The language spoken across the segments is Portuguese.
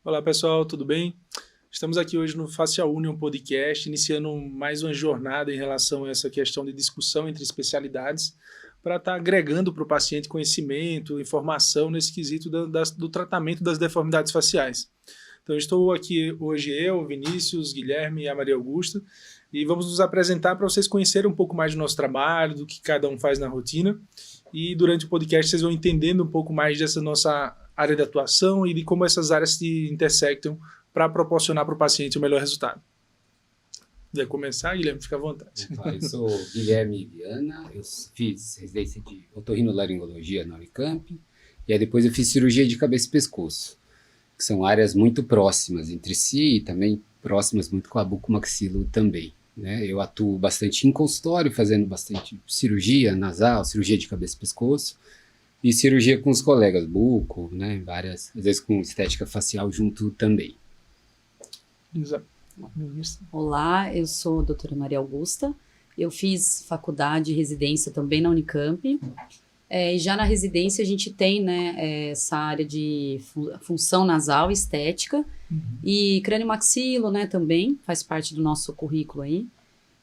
Olá pessoal, tudo bem? Estamos aqui hoje no Facial Union Podcast, iniciando mais uma jornada em relação a essa questão de discussão entre especialidades, para estar agregando para o paciente conhecimento, informação nesse quesito do tratamento das deformidades faciais. Então estou aqui hoje eu, Vinícius, Guilherme e a Maria Augusta, e vamos nos apresentar para vocês conhecerem um pouco mais do nosso trabalho, do que cada um faz na rotina, e durante o podcast vocês vão entendendo um pouco mais dessa nossa área de atuação e de como essas áreas se intersectam para proporcionar para o paciente o melhor resultado. Quer começar, Guilherme? Fica à vontade. Eu sou Guilherme Viana, eu fiz residência de otorrinolaringologia na Unicamp, e aí depois eu fiz cirurgia de cabeça e pescoço, que são áreas muito próximas entre si e também próximas muito com a bucomaxilo também. Né? Eu atuo bastante em consultório, fazendo bastante cirurgia nasal, cirurgia de cabeça e pescoço, e cirurgia com os colegas, buco, né? Várias, às vezes com estética facial junto também. Exato. Olá, eu sou a doutora Maria Augusta, eu fiz faculdade e residência também na Unicamp, e já na residência a gente tem, né, essa área de função nasal, estética, e crânio-maxilo, né, também faz parte do nosso currículo aí.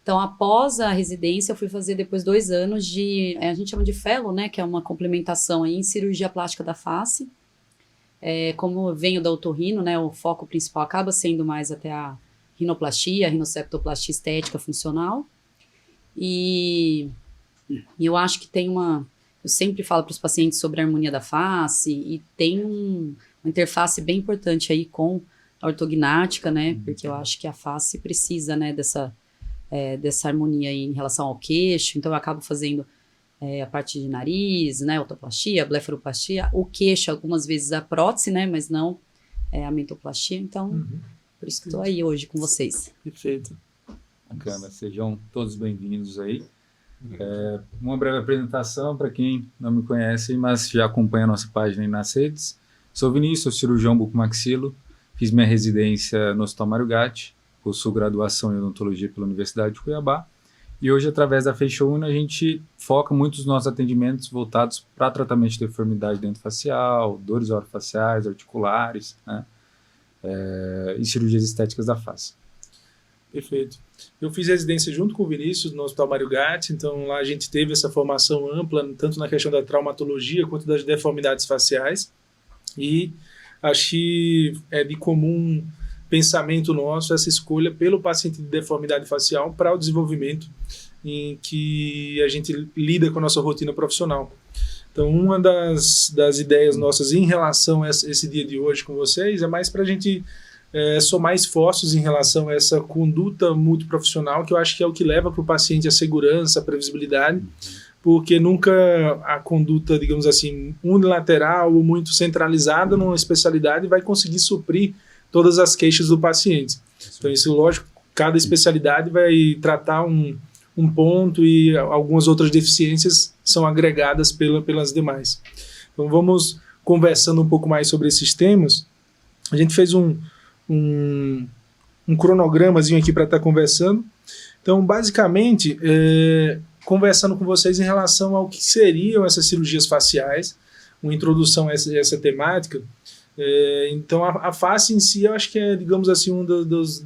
Então, após a residência, eu fui fazer depois 2 anos de, a gente chama de fellow, né, que é uma complementação aí em cirurgia plástica da face. Como eu venho da otorrino, né, o foco principal acaba sendo mais até a rinoplastia, rinoceptoplastia estética funcional. E eu acho que tem eu sempre falo para os pacientes sobre a harmonia da face e tem uma interface bem importante aí com a ortognática, né, porque eu acho que a face precisa, né, dessa harmonia aí em relação ao queixo, então eu acabo fazendo a parte de nariz, né, otoplastia, blefaroplastia, o queixo, algumas vezes a prótese, né, mas não a mentoplastia, então por isso que estou aí hoje com vocês. Perfeito. Bacana, sejam todos bem-vindos aí. Uma breve apresentação para quem não me conhece, mas já acompanha a nossa página aí nas redes. Sou Vinícius, sou cirurgião bucomaxilo, fiz minha residência no Hospital Mário Gatti, possui graduação em odontologia pela Universidade de Cuiabá, e hoje, através da Facial Union, a gente foca muito os nossos atendimentos voltados para tratamento de deformidade dentofacial, dores orofaciais, articulares, né, e cirurgias estéticas da face. Perfeito. Eu fiz residência junto com o Vinícius no Hospital Mário Gatti, então lá a gente teve essa formação ampla, tanto na questão da traumatologia quanto das deformidades faciais, e acho que é de comum pensamento nosso essa escolha pelo paciente de deformidade facial para o desenvolvimento em que a gente lida com a nossa rotina profissional. Então, uma das ideias nossas em relação a esse dia de hoje com vocês é mais para a gente somar esforços em relação a essa conduta multiprofissional, que eu acho que é o que leva para o paciente a segurança, a previsibilidade, porque nunca a conduta, digamos assim, unilateral ou muito centralizada numa especialidade vai conseguir suprir todas as queixas do paciente. Então, isso, lógico, cada especialidade vai tratar um ponto e algumas outras deficiências são agregadas pelas demais. Então, vamos conversando um pouco mais sobre esses temas. A gente fez um cronogramazinho aqui para estar conversando. Então, basicamente, conversando com vocês em relação ao que seriam essas cirurgias faciais, uma introdução a essa temática. Então a face em si eu acho que é, digamos assim, uma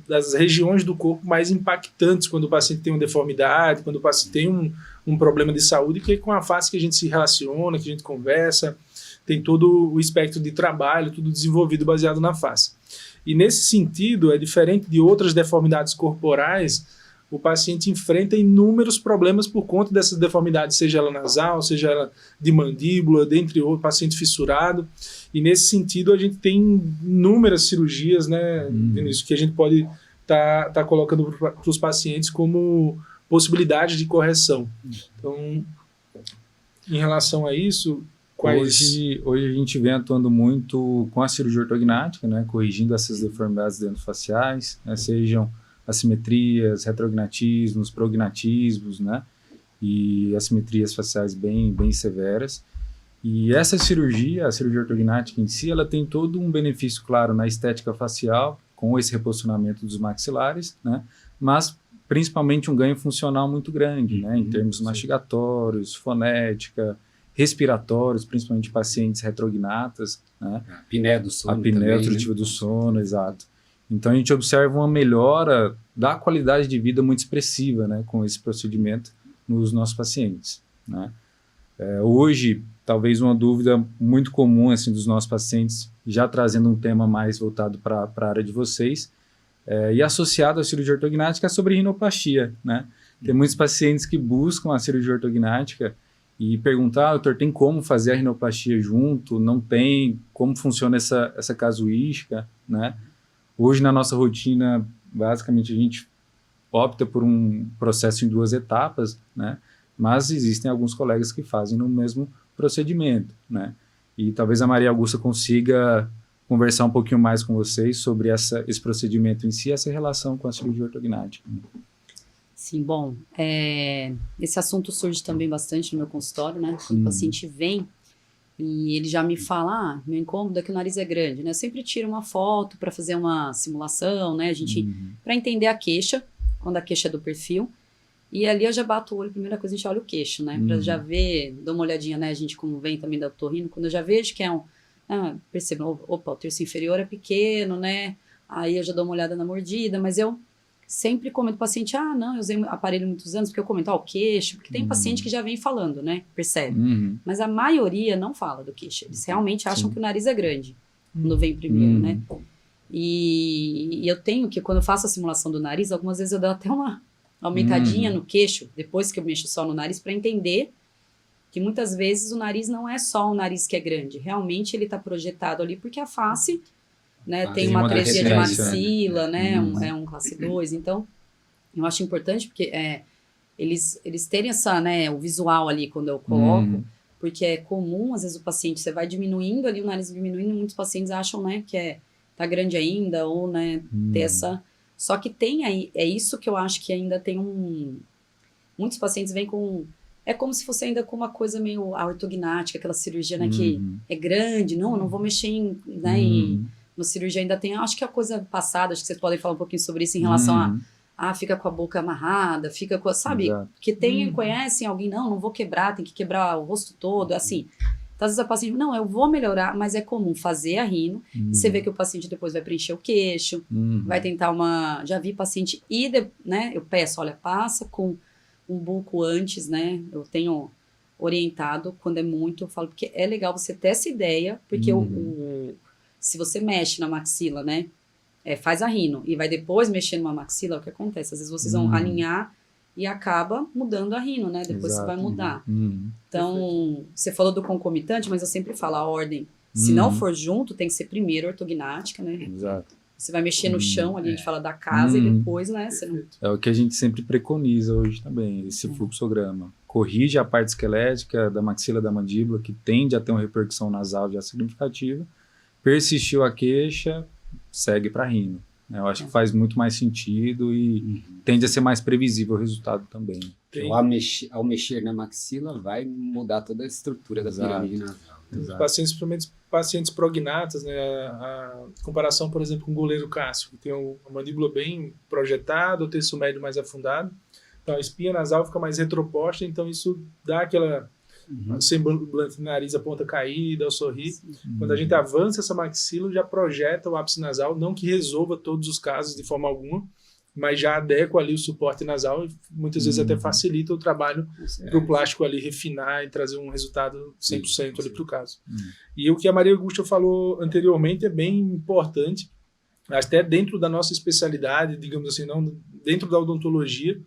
das regiões do corpo mais impactantes quando o paciente tem uma deformidade, quando o paciente tem um problema de saúde, que é com a face que a gente se relaciona, que a gente conversa, tem todo o espectro de trabalho, tudo desenvolvido baseado na face. E nesse sentido, é diferente de outras deformidades corporais, o paciente enfrenta inúmeros problemas por conta dessas deformidades, seja ela nasal, seja ela de mandíbula, dentre outros, paciente fissurado. E nesse sentido, a gente tem inúmeras cirurgias, né, Vinícius, que a gente pode tá colocando para os pacientes como possibilidade de correção. Então, em relação a isso, Hoje a gente vem atuando muito com a cirurgia ortognática, né, corrigindo essas deformidades dentofaciais, né, sejam assimetrias, retrognatismos, prognatismos, né, e assimetrias faciais bem severas. E essa cirurgia, a cirurgia ortognática em si, ela tem todo um benefício, claro, na estética facial, com esse reposicionamento dos maxilares, né, mas principalmente um ganho funcional muito grande, né, em termos mastigatórios, fonética, respiratórios, principalmente pacientes retrognatas, né? A apneia do sono A apneia também, obstrutiva né? do sono, exato. Então a gente observa uma melhora da qualidade de vida muito expressiva, né, com esse procedimento nos nossos pacientes, né? Hoje, talvez uma dúvida muito comum assim, dos nossos pacientes, já trazendo um tema mais voltado para a área de vocês, e associado à cirurgia ortognática é sobre rinoplastia, né? Tem muitos pacientes que buscam a cirurgia ortognática e perguntam, doutor, tem como fazer a rinoplastia junto? Não tem? Como funciona essa casuística, né? Hoje, na nossa rotina, basicamente, a gente opta por um processo em 2 etapas, né? Mas existem alguns colegas que fazem no mesmo procedimento, né? E talvez a Maria Augusta consiga conversar um pouquinho mais com vocês sobre esse procedimento em si, essa relação com a cirurgia ortognática. Sim, bom, esse assunto surge também bastante no meu consultório, né? Quando o paciente vem e ele já me fala, meu incômodo é que o nariz é grande, né? Eu sempre tiro uma foto para fazer uma simulação, né? A gente, para entender a queixa, quando a queixa é do perfil. E ali eu já bato o olho, primeira coisa a gente olha o queixo, né? Pra já ver, dou uma olhadinha, né? A gente como vem também da otorrino, quando eu já vejo que é percebo, opa, o terço inferior é pequeno, né? Aí eu já dou uma olhada na mordida, mas eu sempre comento pro paciente, não, eu usei aparelho muitos anos, porque eu comento, o queixo, porque tem paciente que já vem falando, né? Percebe? Mas a maioria não fala do queixo, eles realmente acham que o nariz é grande, quando vem primeiro, né? E eu tenho que, quando eu faço a simulação do nariz, algumas vezes eu dou até uma aumentadinha no queixo, depois que eu mexo só no nariz, para entender que muitas vezes o nariz não é só o nariz que é grande, realmente ele está projetado ali porque a face, né, tem uma atresia de maxila, né, é um classe 2, então eu acho importante porque eles terem essa, né, o visual ali quando eu coloco, porque é comum, às vezes o paciente, você vai diminuindo ali, o nariz diminuindo, muitos pacientes acham, né, que tá grande ainda, ou, né, ter essa... Só que tem aí, é isso que eu acho que ainda tem muitos pacientes vêm com... É como se fosse ainda com uma coisa meio ortognática, aquela cirurgia, né, que é grande, não, eu não vou mexer no cirurgia, ainda tem, acho que a coisa passada, acho que vocês podem falar um pouquinho sobre isso em relação fica com a boca amarrada, fica com, sabe, que conhecem alguém, não vou quebrar, tem que quebrar o rosto todo, assim... Então, às vezes a paciente, não, eu vou melhorar, mas é comum fazer a rino, você vê que o paciente depois vai preencher o queixo, vai tentar já vi paciente né, eu peço, olha, passa com um buco antes, né, eu tenho orientado, quando é muito, eu falo, porque é legal você ter essa ideia, porque se você mexe na maxila, né, faz a rino, e vai depois mexer numa maxila, o que acontece? Às vezes vocês vão alinhar, e acaba mudando a rino, né? Depois você vai mudar. Então, você falou do concomitante, mas eu sempre falo a ordem. Se não for junto, tem que ser primeiro ortognática, né? Exato. Você vai mexer no chão, ali a gente fala da casa, e depois, né? Você não... É o que a gente sempre preconiza hoje também, esse fluxograma. Corrige a parte esquelética da maxila da mandíbula, que tende a ter uma repercussão nasal já significativa. Persistiu a queixa, segue para rino. Eu acho que faz muito mais sentido e tende a ser mais previsível o resultado também. Ao mexer na maxila, vai mudar toda a estrutura da pirâmide nasal. Pacientes, principalmente pacientes prognatas, né, a comparação, por exemplo, com o goleiro Cássio, que tem a mandíbula bem projetada, o terço médio mais afundado, então a espinha nasal fica mais retroposta, então isso dá aquela semblante, nariz, a ponta caída, ao sorrir. Quando a gente avança essa maxila, já projeta o ápice nasal, não que resolva todos os casos de forma alguma, mas já adequa ali o suporte nasal e muitas vezes até facilita o trabalho para o plástico ali refinar e trazer um resultado 100% ali para o caso. E o que a Maria Augusta falou anteriormente é bem importante, até dentro da nossa especialidade, digamos assim, não dentro da odontologia.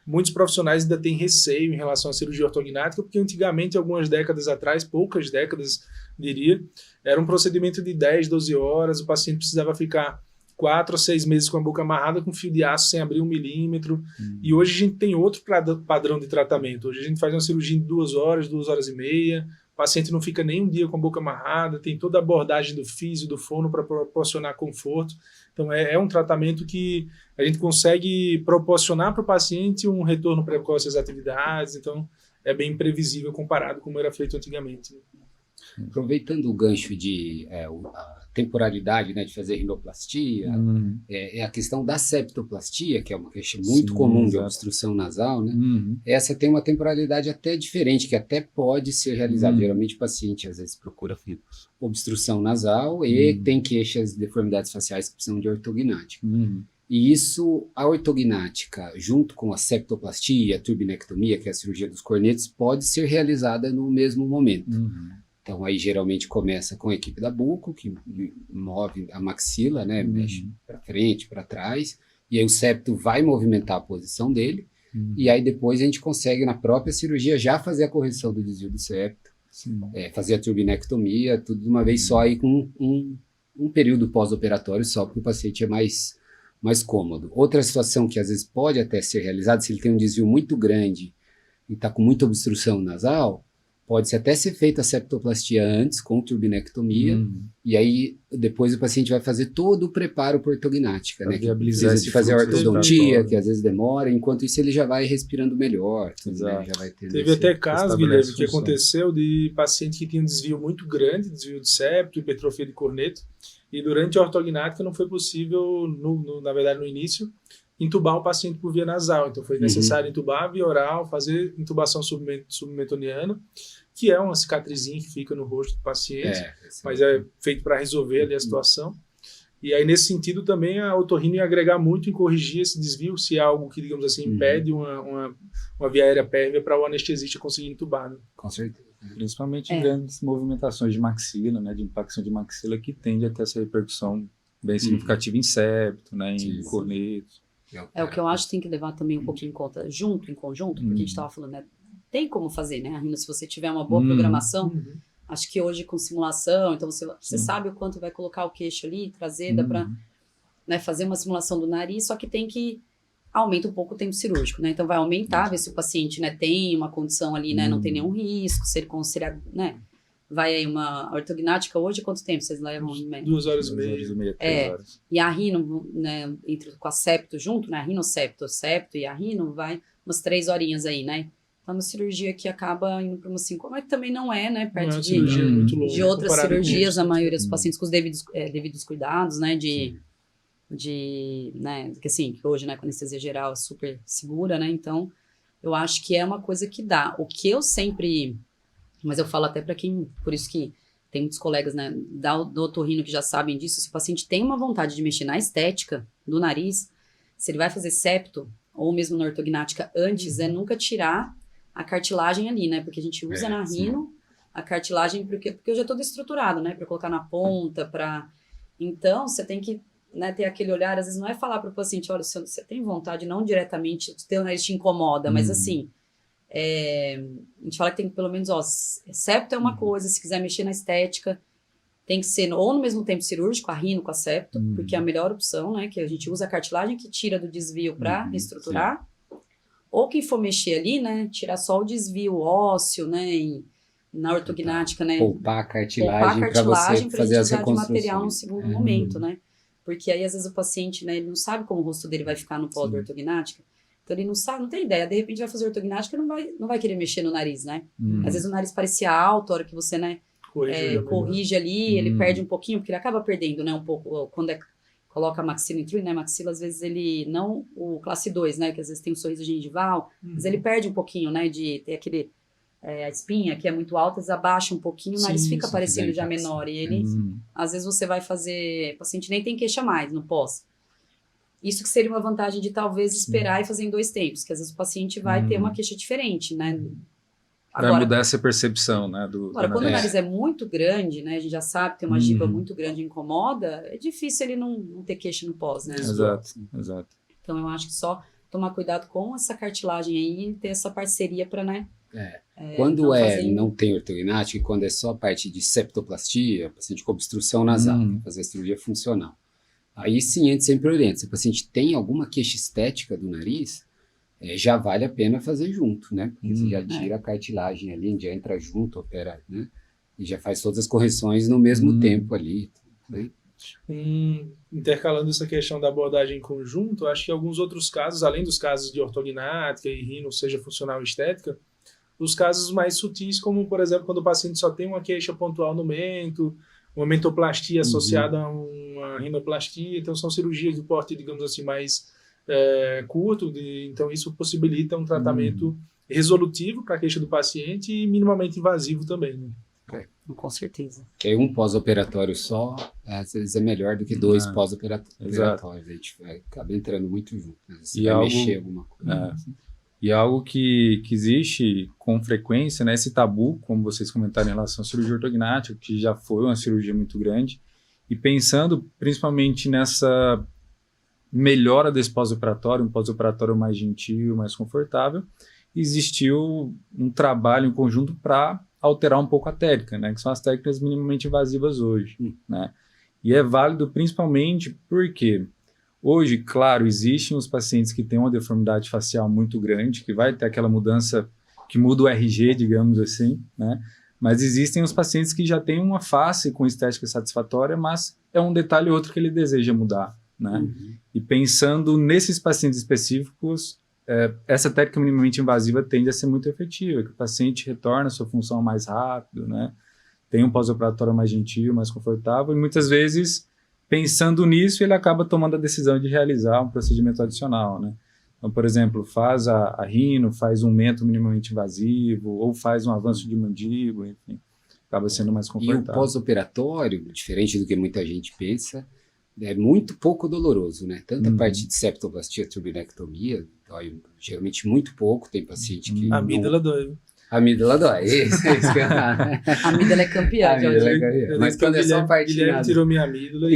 Muitos profissionais ainda têm receio em relação à cirurgia ortognática, porque antigamente, algumas décadas atrás, poucas décadas, diria, era um procedimento de 10, 12 horas, o paciente precisava ficar 4 a 6 meses com a boca amarrada, com fio de aço sem abrir 1 milímetro, e hoje a gente tem outro padrão de tratamento. Hoje a gente faz uma cirurgia de 2 horas, 2 horas e meia, o paciente não fica nem um dia com a boca amarrada, tem toda a abordagem do físio, do fono para proporcionar conforto. Então é um tratamento que a gente consegue proporcionar para o paciente um retorno precoce às atividades, então é bem previsível comparado com como era feito antigamente. Aproveitando o gancho de a temporalidade, né, de fazer rinoplastia, é a questão da septoplastia, que é uma queixa muito comum de obstrução nasal, né? Essa tem uma temporalidade até diferente, que até pode ser realizada. Geralmente o paciente às vezes procura obstrução nasal e tem queixas de deformidades faciais que precisam de ortognática. E isso, a ortognática, junto com a septoplastia, a turbinectomia, que é a cirurgia dos cornetos, pode ser realizada no mesmo momento. Então, aí geralmente começa com a equipe da buco, que move a maxila, né? Mexe para frente, para trás, e aí o septo vai movimentar a posição dele, e aí depois a gente consegue, na própria cirurgia, já fazer a correção do desvio do septo, fazer a turbinectomia, tudo de uma vez só, aí com um período pós-operatório só, porque o paciente é mais cômodo. Outra situação que às vezes pode até ser realizada, se ele tem um desvio muito grande e está com muita obstrução nasal, pode até ser feita a septoplastia antes, com turbinectomia, e aí depois o paciente vai fazer todo o preparo por ortognática, né? Que precisa de fazer a ortodontia, que às vezes demora, enquanto isso ele já vai respirando melhor. Tudo, né? Já vai ter Teve até casos, Guilherme, que aconteceu de paciente que tinha um desvio muito grande, desvio de septo, hipertrofia de corneto, e durante a ortognática não foi possível, na verdade no início, intubar o paciente por via nasal. Então foi necessário intubar via oral, fazer intubação submentoniana, que é uma cicatrizinha que fica no rosto do paciente, mas é feito para resolver ali a situação. E aí, nesse sentido, também a otorrino ia agregar muito em corrigir esse desvio, se é algo que, digamos assim, impede uma via aérea pérvia para o anestesista conseguir intubar. Né? Com certeza. Principalmente em grandes movimentações de maxila, né, de impacção de maxila, que tende a ter essa repercussão bem significativa em septo, né, em cornetos. É o que eu acho que tem que levar também um pouquinho em conta, em conjunto, porque a gente estava falando, né? Tem como fazer, né, Rino, se você tiver uma boa programação, acho que hoje com simulação, então você sabe o quanto vai colocar o queixo ali, trazer, dá para, né, fazer uma simulação do nariz, só que tem que aumenta um pouco o tempo cirúrgico, né, então vai aumentar, ver se o paciente, né, tem uma condição ali, né, não tem nenhum risco, se ele considerar, né, vai aí uma ortognática hoje, quanto tempo vocês levam? 2 horas e meia. 3 horas. E a rino, né, com a septo junto, né, a rinosepto, septo e a rino, vai umas 3 horinhas aí, né. Então, uma cirurgia que acaba indo para umas 5, mas também não é, né, perto de outras cirurgias, a maioria dos pacientes com os devidos cuidados, né, né, que assim, que hoje, né, com anestesia geral é super segura, né, então, eu acho que é uma coisa que dá. O que eu sempre... Mas eu falo até para quem, por isso que tem muitos colegas, né, do otorrino que já sabem disso, se o paciente tem uma vontade de mexer na estética do nariz, se ele vai fazer septo, ou mesmo na ortognática antes, é nunca tirar a cartilagem ali, né, porque a gente usa na rino a cartilagem, porque eu já tô estruturado, né, para colocar na ponta, então, você tem que, né, ter aquele olhar, às vezes não é falar para o paciente, olha, você tem vontade, não diretamente, o teu nariz te incomoda, mas assim... a gente fala que tem que pelo menos, septo é uma coisa, se quiser mexer na estética, tem que ser ou no mesmo tempo cirúrgico, a rino com a septo, porque é a melhor opção, né, que a gente usa a cartilagem que tira do desvio para reestruturar, ou quem for mexer ali, né, tirar só o desvio ósseo, né, na ortognática, né, poupar a cartilagem para você fazer as reconstruções. De material no segundo momento, né, porque aí às vezes o paciente, né, ele não sabe como o rosto dele vai ficar no pós-ortognática. Então ele não sabe, não tem ideia. De repente vai fazer ortognática e não vai querer mexer no nariz, né? Às vezes o nariz parecia alto, a hora que você, né, corrige ali, ele perde um pouquinho, porque ele acaba perdendo, né, um pouco, quando coloca a maxila intrude, né, maxila, às vezes ele, não o classe 2, né, que às vezes tem um sorriso gengival, mas ele perde um pouquinho, né, de ter aquele, a espinha que é muito alta, eles abaixam um pouquinho, o nariz fica parecendo já menor, e ele, às vezes você vai fazer, o paciente nem tem queixa mais no pós. Isso que seria uma vantagem de talvez esperar e fazer em 2 tempos, que às vezes o paciente vai ter uma queixa diferente, né? Agora, vai mudar essa percepção, né? Agora, quando o nariz é muito grande, né? A gente já sabe, tem uma giba muito grande e incomoda, é difícil ele não ter queixa no pós, né? Exato. Então, eu acho que só tomar cuidado com essa cartilagem aí e ter essa parceria para, né? Quando não tem ortognática e quando é só a parte de septoplastia, paciente com obstrução nasal, fazer a cirurgia funcional. Aí sim, a gente sempre orienta. Se o paciente tem alguma queixa estética do nariz, já vale a pena fazer junto, né? Porque você já tira a cartilagem ali, já entra junto, opera, né? E já faz todas as correções no mesmo tempo ali. Né? Intercalando essa questão da abordagem em conjunto, acho que alguns outros casos, além dos casos de ortognática e rino, seja funcional e estética, os casos mais sutis, como, por exemplo, quando o paciente só tem uma queixa pontual no mento, uma mentoplastia associada a uma rinoplastia, então são cirurgias de porte, digamos assim, mais curto, então isso possibilita um tratamento resolutivo para a queixa do paciente e minimamente invasivo também, né? Com certeza. Porque um pós-operatório só, às vezes é melhor do que 2 pós-operatórios. A gente acaba entrando muito junto. Você vai mexer alguma coisa. E algo que existe com frequência, né, esse tabu, como vocês comentaram em relação à cirurgia ortognática, que já foi uma cirurgia muito grande, e pensando principalmente nessa melhora desse pós-operatório, um pós-operatório mais gentil, mais confortável, existiu um trabalho em conjunto para alterar um pouco a técnica, né, que são as técnicas minimamente invasivas hoje, né? E é válido principalmente porque hoje, claro, existem os pacientes que têm uma deformidade facial muito grande, que vai ter aquela mudança que muda o RG, digamos assim, né? Mas existem os pacientes que já têm uma face com estética satisfatória, mas é um detalhe ou outro que ele deseja mudar, né? E pensando nesses pacientes específicos, essa técnica minimamente invasiva tende a ser muito efetiva, que o paciente retorna à sua função mais rápido, né? Tem um pós-operatório mais gentil, mais confortável, e muitas vezes, pensando nisso, ele acaba tomando a decisão de realizar um procedimento adicional, né? Então, por exemplo, faz a rino, faz um mento minimamente invasivo, ou faz um avanço de mandíbula, enfim, acaba sendo mais confortável. E o pós-operatório, diferente do que muita gente pensa, é muito pouco doloroso, né? Tanto a parte de septoplastia, turbinectomia, dói geralmente muito pouco, tem paciente que... A amígdala dói. A amígdala dói, isso que A amígala é campeã. Mas quando é só parte Guilherme tirou minha amígdala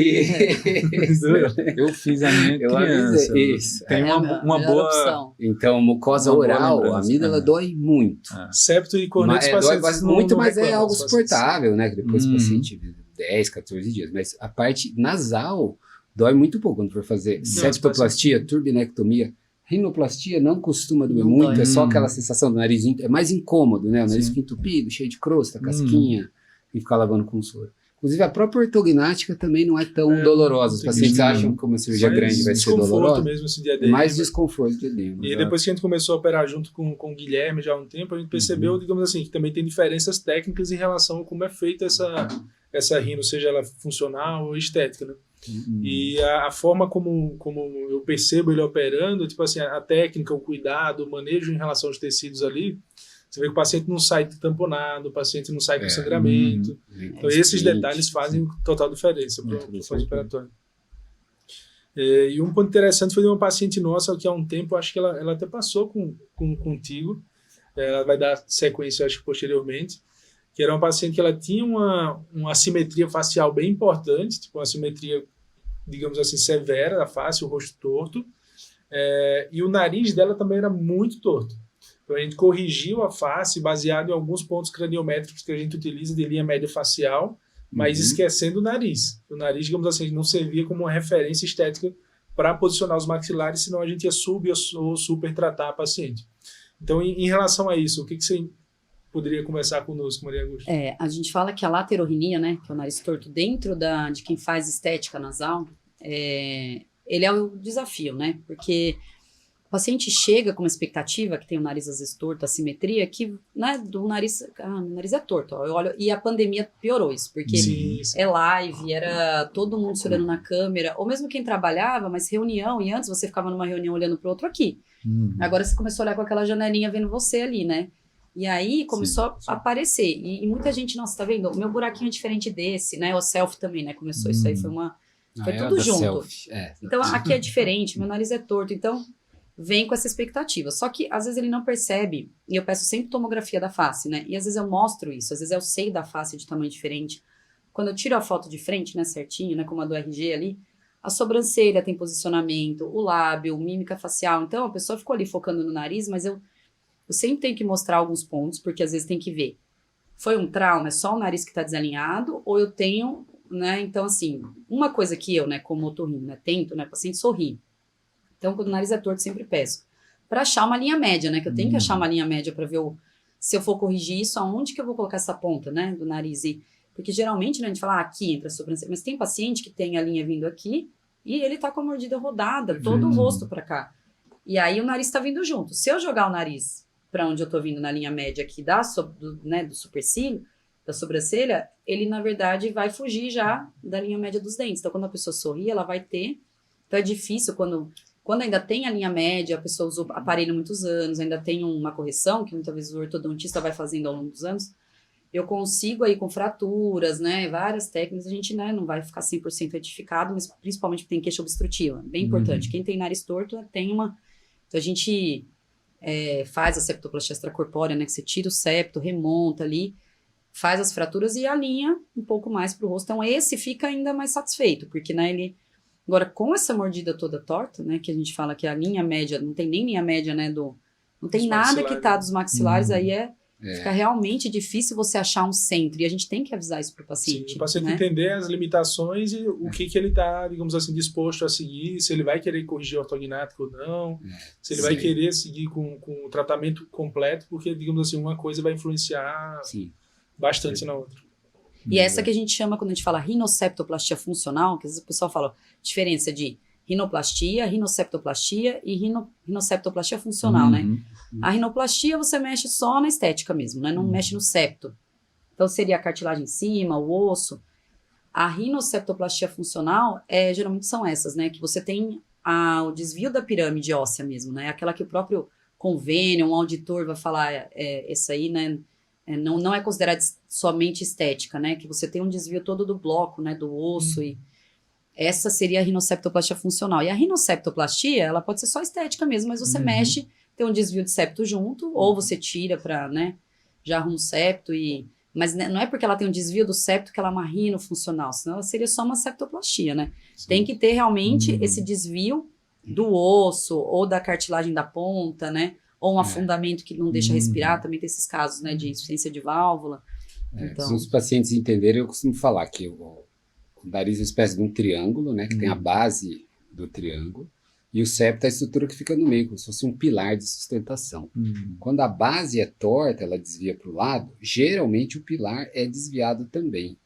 Eu fiz a minha criança. Isso. Tem uma boa opção. Então, mucosa oral, a amígdala dói muito. Septo e corneto, Dói muito, mas é algo suportável, né? Que depois o paciente 10, 14 dias. Mas a parte nasal dói muito pouco quando for fazer septoplastia, turbinectomia. Rinoplastia não costuma doer muito, é só aquela sensação do nariz, é mais incômodo, né? O nariz fica entupido, cheio de crosta, casquinha, e ficar lavando com soro. Inclusive, a própria ortognática também não é tão dolorosa. Os pacientes acham que uma cirurgia grande vai ser dolorosa. Mesmo esse dia mais desconforto de edema. E depois que a gente começou a operar junto com o Guilherme já há um tempo, a gente percebeu, digamos assim, que também tem diferenças técnicas em relação a como é feita essa rino, seja ela funcional ou estética, né? E a forma como eu percebo ele operando, tipo assim, a técnica, o cuidado, o manejo em relação aos tecidos ali, você vê que o paciente não sai tamponado, o paciente não sai com sangramento. Então esses detalhes fazem total diferença para o pós-operatório. E um ponto interessante foi de uma paciente nossa que há um tempo, acho que ela até passou contigo, ela vai dar sequência, acho que posteriormente, que era uma paciente que ela tinha uma assimetria facial bem importante, tipo uma assimetria, digamos assim, severa da face, o rosto torto, e o nariz dela também era muito torto. Então a gente corrigiu a face baseado em alguns pontos craniométricos que a gente utiliza de linha média facial, mas esquecendo o nariz. O nariz, digamos assim, não servia como uma referência estética para posicionar os maxilares, senão a gente ia ou super tratar a paciente. Então, em relação a isso, o que você poderia conversar conosco, Maria Augusta? A gente fala que a laterorrinia, né, que é o nariz torto, dentro de quem faz estética nasal, ele é o desafio, né? Porque o paciente chega com uma expectativa, que tem o nariz às vezes torto, assimetria, que, né, do nariz, meu nariz é torto, ó, eu olho, e a pandemia piorou isso, porque é live, era todo mundo se olhando na câmera, ou mesmo quem trabalhava, mas reunião, e antes você ficava numa reunião olhando pro outro aqui. Agora você começou a olhar com aquela janelinha vendo você ali, né? E aí começou a aparecer, e muita gente, nossa, tá vendo? O meu buraquinho é diferente desse, né? O selfie também, né? Começou isso aí, foi tudo junto. Então aqui é diferente, meu nariz é torto, então vem com essa expectativa. Só que às vezes ele não percebe, e eu peço sempre tomografia da face, né? E às vezes eu mostro isso, às vezes é o seio da face de tamanho diferente. Quando eu tiro a foto de frente, né, certinho, né, como a do RG ali, a sobrancelha tem posicionamento, o lábio, mímica facial. Então a pessoa ficou ali focando no nariz, mas eu sempre tenho que mostrar alguns pontos, porque às vezes tem que ver. Foi um trauma? É só o nariz que está desalinhado? Ou eu tenho, né? Então, assim, uma coisa que eu, né, como otorrino, né, tento, né, paciente sorrir. Então, quando o nariz é torto, sempre peço. Para achar uma linha média, né? Que eu tenho que achar uma linha média para ver se eu for corrigir isso, aonde que eu vou colocar essa ponta, né, do nariz. Porque geralmente, né, a gente fala aqui entre a sobrancelha, mas tem paciente que tem a linha vindo aqui e ele tá com a mordida rodada, todo o rosto para cá. E aí o nariz tá vindo junto. Se eu jogar o nariz para onde eu tô vindo na linha média aqui do supercílio, da sobrancelha, ele, na verdade, vai fugir já da linha média dos dentes. Então, quando a pessoa sorri, ela vai ter... Então, é difícil quando ainda tem a linha média, a pessoa usou aparelho muitos anos, ainda tem uma correção, que muitas vezes o ortodontista vai fazendo ao longo dos anos, eu consigo aí com fraturas, né, várias técnicas, a gente, né, não vai ficar 100% retificado, mas principalmente tem queixa obstrutiva, bem importante. Quem tem nariz torto tem uma... Então, a gente faz a septoplastia extracorpórea, né, que você tira o septo, remonta ali, faz as fraturas e alinha um pouco mais pro rosto. Então, esse fica ainda mais satisfeito, porque, né, ele... Agora, com essa mordida toda torta, né, que a gente fala que a linha média, não tem nem linha média, né, não tem Dos nada maxilares. que tá dos maxilares, aí fica realmente difícil você achar um centro, e a gente tem que avisar isso pro paciente. Sim, o paciente né? entender as limitações e o que ele está, digamos assim, disposto a seguir, se ele vai querer corrigir ortognático ou não, se ele vai querer seguir com o tratamento completo, porque, digamos assim, uma coisa vai influenciar bastante na outra. E essa que a gente chama, quando a gente fala rinoceptoplastia funcional, que às vezes o pessoal fala diferença de rinoplastia, rinoceptoplastia e rinoceptoplastia funcional, né? A rinoplastia você mexe só na estética mesmo, né? Não mexe no septo. Então seria a cartilagem em cima, o osso. A rinoceptoplastia funcional, geralmente são essas, né? Que você tem o desvio da pirâmide óssea mesmo, né? Aquela que o próprio convênio, um auditor vai falar, essa aí, né? Não é considerada somente estética, né? Que você tem um desvio todo do bloco, né? Do osso e... Essa seria a rinoceptoplastia funcional. E a rinoceptoplastia, ela pode ser só estética mesmo, mas você mexe, tem um desvio de septo junto, ou você tira para, né, já arruma um septo mas não é porque ela tem um desvio do septo que ela é uma rinofuncional, senão ela seria só uma septoplastia, né? Sim. Tem que ter realmente esse desvio do osso, ou da cartilagem da ponta, né? Ou um afundamento que não deixa respirar, também tem esses casos, né, de insuficiência de válvula. Então... Se os pacientes entenderem, eu costumo falar que o nariz é uma espécie de um triângulo, né, que tem a base do triângulo, e o septo é a estrutura que fica no meio, como se fosse um pilar de sustentação. Quando a base é torta, ela desvia para o lado, geralmente o pilar é desviado também.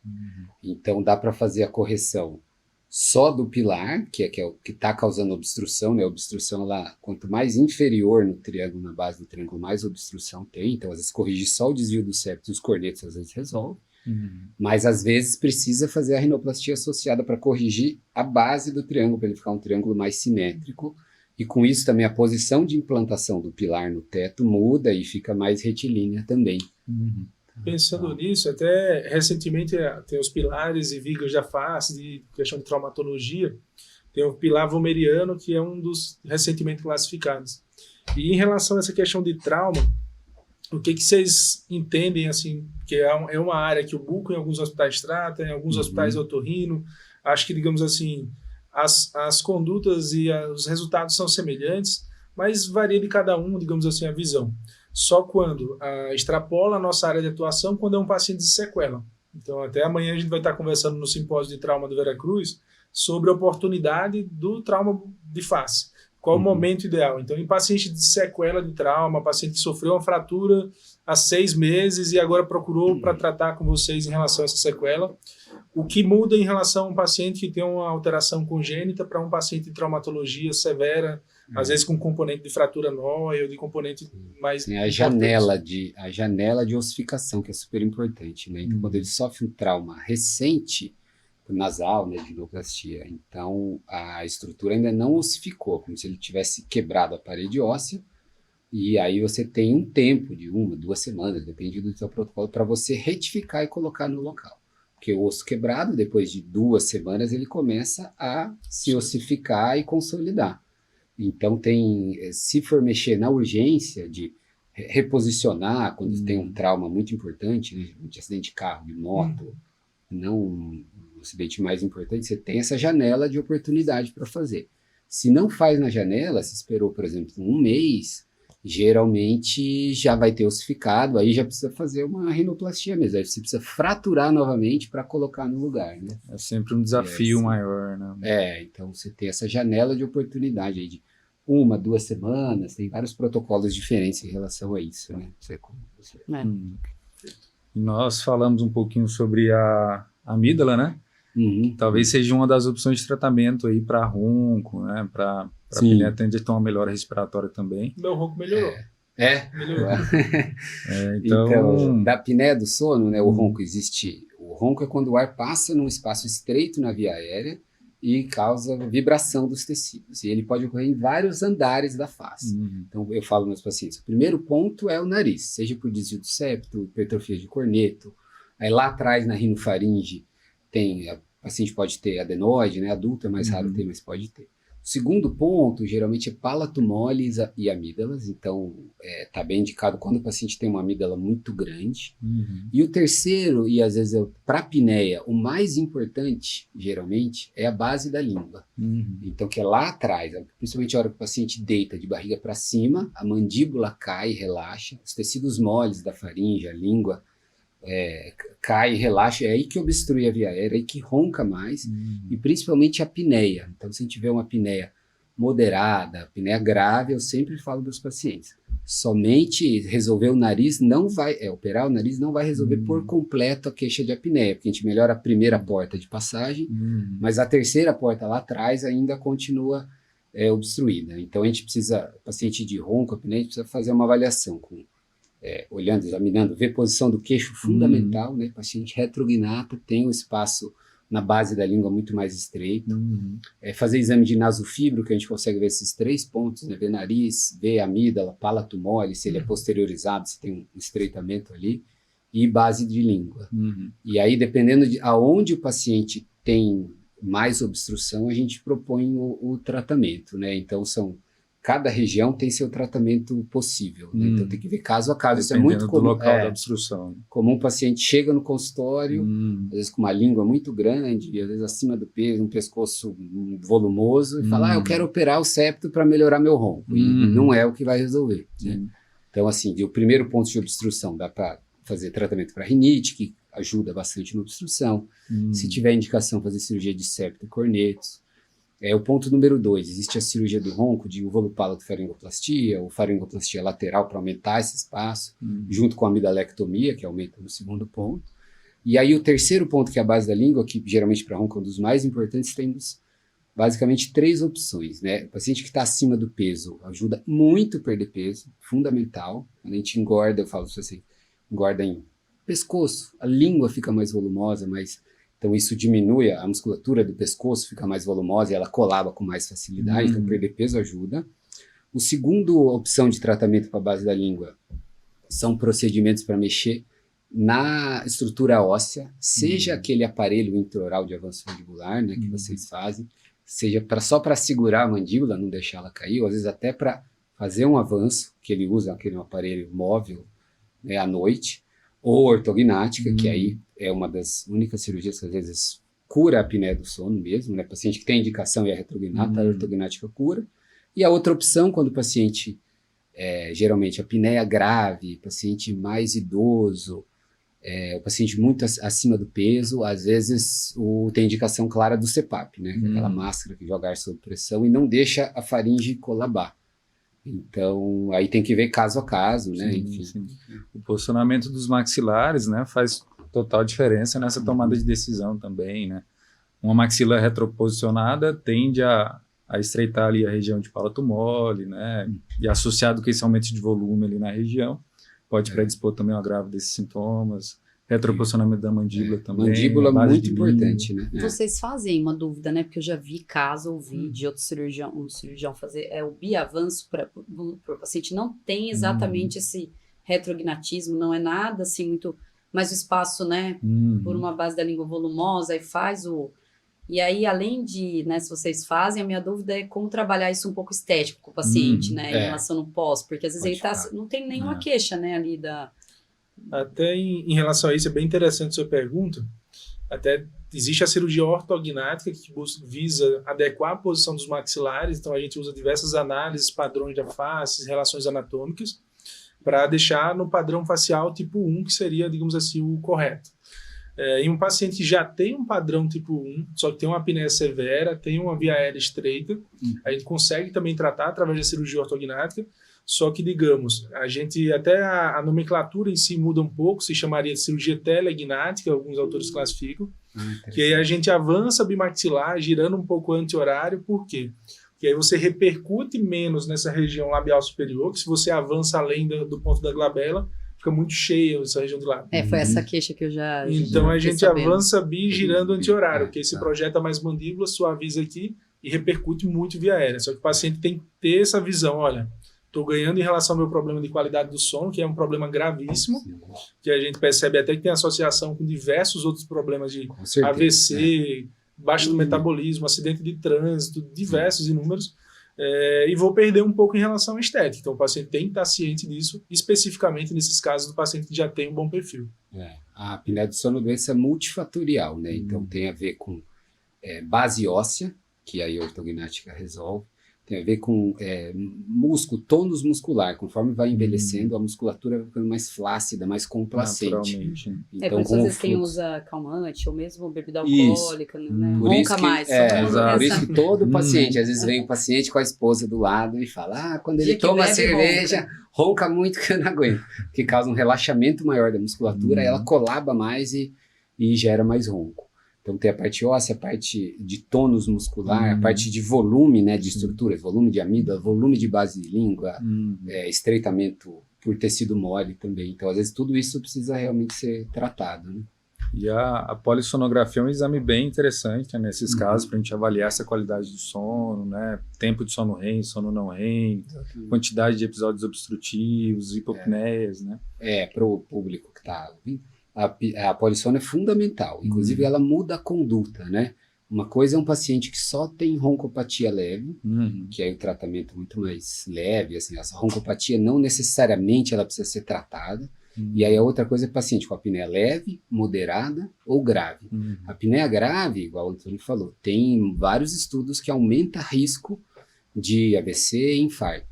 Então dá para fazer a correção só do pilar, que é o que está causando obstrução, né? A obstrução, quanto mais inferior no triângulo, na base do triângulo, mais obstrução tem. Então, às vezes, corrigir só o desvio do septo e os cornetos, às vezes, resolve. Mas, às vezes, precisa fazer a rinoplastia associada para corrigir a base do triângulo, para ele ficar um triângulo mais simétrico. E, com isso, também a posição de implantação do pilar no teto muda e fica mais retilínea também. Pensando nisso, até recentemente tem os pilares e vigas da face, de questão de traumatologia, tem o pilar vomeriano, que é um dos recentemente classificados. E em relação a essa questão de trauma, o que vocês entendem, assim, que é uma área que o buco em alguns hospitais trata, em alguns hospitais otorrino, acho que, digamos assim, as condutas e os resultados são semelhantes, mas varia de cada um, digamos assim, a visão. Só quando extrapola a nossa área de atuação, quando é um paciente de sequela. Então, até amanhã a gente vai estar conversando no simpósio de trauma do Veracruz sobre a oportunidade do trauma de face. Qual o momento ideal? Então, em paciente de sequela de trauma, paciente que sofreu uma fratura há 6 meses e agora procurou para tratar com vocês em relação a essa sequela, o que muda em relação a um paciente que tem uma alteração congênita para um paciente de traumatologia severa, às vezes com componente de fratura nóia ou de componente mais... Tem a janela de ossificação, que é super importante, né? Então, quando ele sofre um trauma recente, nasal, né, de rinoplastia, então a estrutura ainda não ossificou, como se ele tivesse quebrado a parede óssea, e aí você tem um tempo de 1, 2 semanas, depende do seu protocolo, para você retificar e colocar no local. Porque o osso quebrado, depois de 2 semanas, ele começa a se ossificar e consolidar. Então se for mexer na urgência de reposicionar, quando tem um trauma muito importante, né, de acidente de carro, de moto, não um acidente mais importante, você tem essa janela de oportunidade para fazer. Se não faz na janela, se esperou, por exemplo, 1 mês, geralmente já vai ter ossificado, aí já precisa fazer uma rinoplastia mesmo, aí você precisa fraturar novamente para colocar no lugar, né? É sempre um desafio maior, né? Então você tem essa janela de oportunidade aí de 1, 2 semanas, tem vários protocolos diferentes em relação a isso, né? Nós falamos um pouquinho sobre a amígdala, né? Talvez seja uma das opções de tratamento aí para ronco, né? Para quem atende a ter uma melhora respiratória também. Meu ronco melhorou. Melhorou. Então, da apneia do sono, né, o ronco existe. O ronco é quando o ar passa num espaço estreito na via aérea e causa vibração dos tecidos. E ele pode ocorrer em vários andares da face. Então, eu falo nos meus pacientes, o primeiro ponto é o nariz, seja por desvio do septo, hipertrofia de corneto. Aí lá atrás, na rinofaringe, o paciente pode ter adenoide, né? Adulto é mais raro ter, mas pode ter. O segundo ponto, geralmente, é palato mole e amígdalas. Então, está bem indicado quando o paciente tem uma amígdala muito grande. E o terceiro, e às vezes para a apneia, o mais importante, geralmente, é a base da língua. Então, que é lá atrás, principalmente a hora que o paciente deita de barriga para cima, a mandíbula cai e relaxa, os tecidos moles da faringe, a língua, cai e relaxa, é aí que obstrui a via aérea, é aí que ronca mais, e principalmente a apneia. Então, se a gente vê uma apneia moderada, apneia grave, eu sempre falo dos pacientes, somente resolver o nariz não vai, operar o nariz não vai resolver por completo a queixa de apneia, porque a gente melhora a primeira porta de passagem, mas a terceira porta lá atrás ainda continua obstruída. Então, a gente precisa, paciente de ronco, apneia, a gente precisa fazer uma avaliação olhando, examinando, ver posição do queixo fundamental, né? Paciente retrognato tem um espaço na base da língua muito mais estreito. Fazer exame de nasofibro, que a gente consegue ver esses 3 pontos, né? Ver nariz, ver amígdala, palato mole, se ele é posteriorizado, se tem um estreitamento ali, e base de língua. E aí, dependendo de aonde o paciente tem mais obstrução, a gente propõe o tratamento, né? Então, cada região tem seu tratamento possível, né? Então tem que ver caso a caso. Isso é muito comum. Do local da obstrução. Comum o paciente chega no consultório, às vezes com uma língua muito grande, às vezes acima do peso, um pescoço volumoso, e fala, eu quero operar o septo para melhorar meu ronco. E não é o que vai resolver, né? Então, assim, o primeiro ponto de obstrução, dá para fazer tratamento para rinite, que ajuda bastante na obstrução. Se tiver indicação, fazer cirurgia de septo e cornetos. O ponto número 2, existe a cirurgia do ronco de vulvopalato-faringoplastia ou faringoplastia lateral para aumentar esse espaço, junto com a amidalectomia, que aumenta no segundo ponto. E aí o terceiro ponto, que é a base da língua, que geralmente para ronco é um dos mais importantes, temos basicamente 3 opções, né? O paciente que está acima do peso ajuda muito a perder peso, fundamental. Quando a gente engorda, eu falo assim, engorda em pescoço, a língua fica mais volumosa, então isso diminui a musculatura do pescoço, fica mais volumosa e ela colaba com mais facilidade, então perder peso ajuda. O segundo opção de tratamento para a base da língua são procedimentos para mexer na estrutura óssea, seja aquele aparelho intraoral de avanço mandibular, né, que vocês fazem, seja só para segurar a mandíbula, não deixar ela cair, ou às vezes até para fazer um avanço, que ele usa aquele aparelho móvel, né, à noite, ou ortognática, que aí é uma das únicas cirurgias que às vezes cura a apneia do sono mesmo, né? Paciente que tem indicação e é retrognata, a ortognática cura. E a outra opção, quando o paciente, geralmente apneia grave, paciente mais idoso, o paciente muito acima do peso, às vezes tem indicação clara do CPAP, né? Aquela máscara que joga ar sob pressão e não deixa a faringe colabar. Então, aí tem que ver caso a caso, né? Enfim. Sim. O posicionamento dos maxilares, né, faz total diferença nessa tomada de decisão também, né? Uma maxila retroposicionada tende a estreitar ali a região de palato mole, né? E associado com esse aumento de volume ali na região, pode predispor também ao agravo desses sintomas. Retroposicionamento da mandíbula também. Mandíbula muito importante, né? Vocês fazem uma dúvida, né? Porque eu já vi caso, ouvi de outro cirurgião, fazer o biavanço para o paciente. Não tem exatamente esse retrognatismo, não é nada assim muito... Mas o espaço, né? Por uma base da língua volumosa, aí faz o... E aí, além de, né, se vocês fazem, a minha dúvida é como trabalhar isso um pouco estético com o paciente, né? Em relação no pós, porque às vezes não tem nenhuma queixa, né, ali da... Até em relação a isso, é bem interessante a sua pergunta. Até existe a cirurgia ortognática que visa adequar a posição dos maxilares, então a gente usa diversas análises, padrões da face, relações anatômicas, para deixar no padrão facial tipo 1, que seria, digamos assim, o correto. Em um paciente que já tem um padrão tipo 1, só que tem uma apneia severa, tem uma via aérea estreita, a gente consegue também tratar através da cirurgia ortognática. Só que, digamos, até a nomenclatura em si muda um pouco, se chamaria de cirurgia telegnática, alguns autores classificam, que aí a gente avança bimaxilar, girando um pouco anti-horário, por quê? que aí você repercute menos nessa região labial superior, que se você avança além do ponto da glabela, fica muito cheia essa região do lábio. Foi essa queixa que eu já Então a fiquei gente sabendo. avança girando anti-horário, porque se projeta mais mandíbula, suaviza aqui e repercute muito via aérea. Só que o paciente tem que ter essa visão, olha, estou ganhando em relação ao meu problema de qualidade do sono, que é um problema gravíssimo, que a gente percebe até que tem associação com diversos outros problemas de AVC, baixa do metabolismo, acidente de trânsito, diversos, inúmeros, e vou perder um pouco em relação à estética. Então o paciente tem que estar ciente disso, especificamente nesses casos do paciente que já tem um bom perfil. A apneia do sono é doença multifatorial, né? Então tem a ver com base óssea, que aí a ortognática resolve, tem a ver com músculo, tônus muscular. Conforme vai envelhecendo, a musculatura vai ficando mais flácida, mais complacente. Naturalmente. Então, por isso, às vezes quem usa calmante ou mesmo bebida alcoólica, né? Por Ronca isso que, mais. por isso que todo paciente, às vezes vem o paciente com a esposa do lado e fala, quando ele Dia que toma bebe, cerveja, ronca muito que eu não aguento. Que causa um relaxamento maior da musculatura, ela colaba mais e gera mais ronco. Então tem a parte óssea, a parte de tônus muscular, a parte de volume, né, de estruturas, volume de amígdala, volume de base de língua, estreitamento por tecido mole também. Então, às vezes, tudo isso precisa realmente ser tratado, né? E a polissonografia é um exame bem interessante, né, nesses casos, para a gente avaliar essa qualidade do sono, né, tempo de sono REM, sono não REM, quantidade de episódios obstrutivos, hipopneias, né? Para o público que está ouvindo, a polissono é fundamental, inclusive ela muda a conduta, né? Uma coisa é um paciente que só tem roncopatia leve, que é um tratamento muito mais leve, assim, essa roncopatia não necessariamente ela precisa ser tratada, e aí a outra coisa é paciente com apneia leve, moderada ou grave. A apneia grave, igual o Antônio falou, tem vários estudos que aumenta risco de AVC e infarto.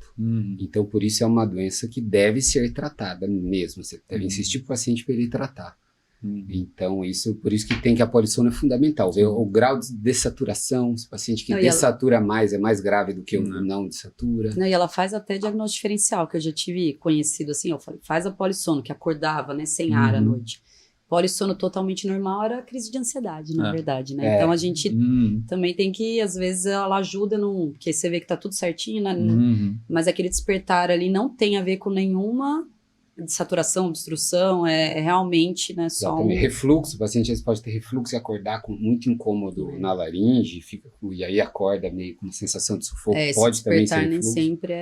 Então, por isso é uma doença que deve ser tratada mesmo. Você deve insistir para o paciente para ele tratar. Então, por isso que tem que a polissono é fundamental. Ver o grau de dessaturação, se o paciente que dessatura mais é mais grave do que o não dessatura. Não, e ela faz até diagnóstico diferencial, que eu já tive conhecido assim, eu falei, faz a polissono, que acordava, né, sem ar à noite. Polissono totalmente normal era crise de ansiedade, na verdade, né? Então a gente também tem que, às vezes, ela ajuda, porque você vê que tá tudo certinho, né? Mas aquele despertar ali não tem a ver com nenhuma saturação, obstrução, é realmente, né, só refluxo, o paciente às vezes pode ter refluxo e acordar com muito incômodo na laringe, e aí acorda meio com uma sensação de sufoco, pode também ser refluxo. Nem sempre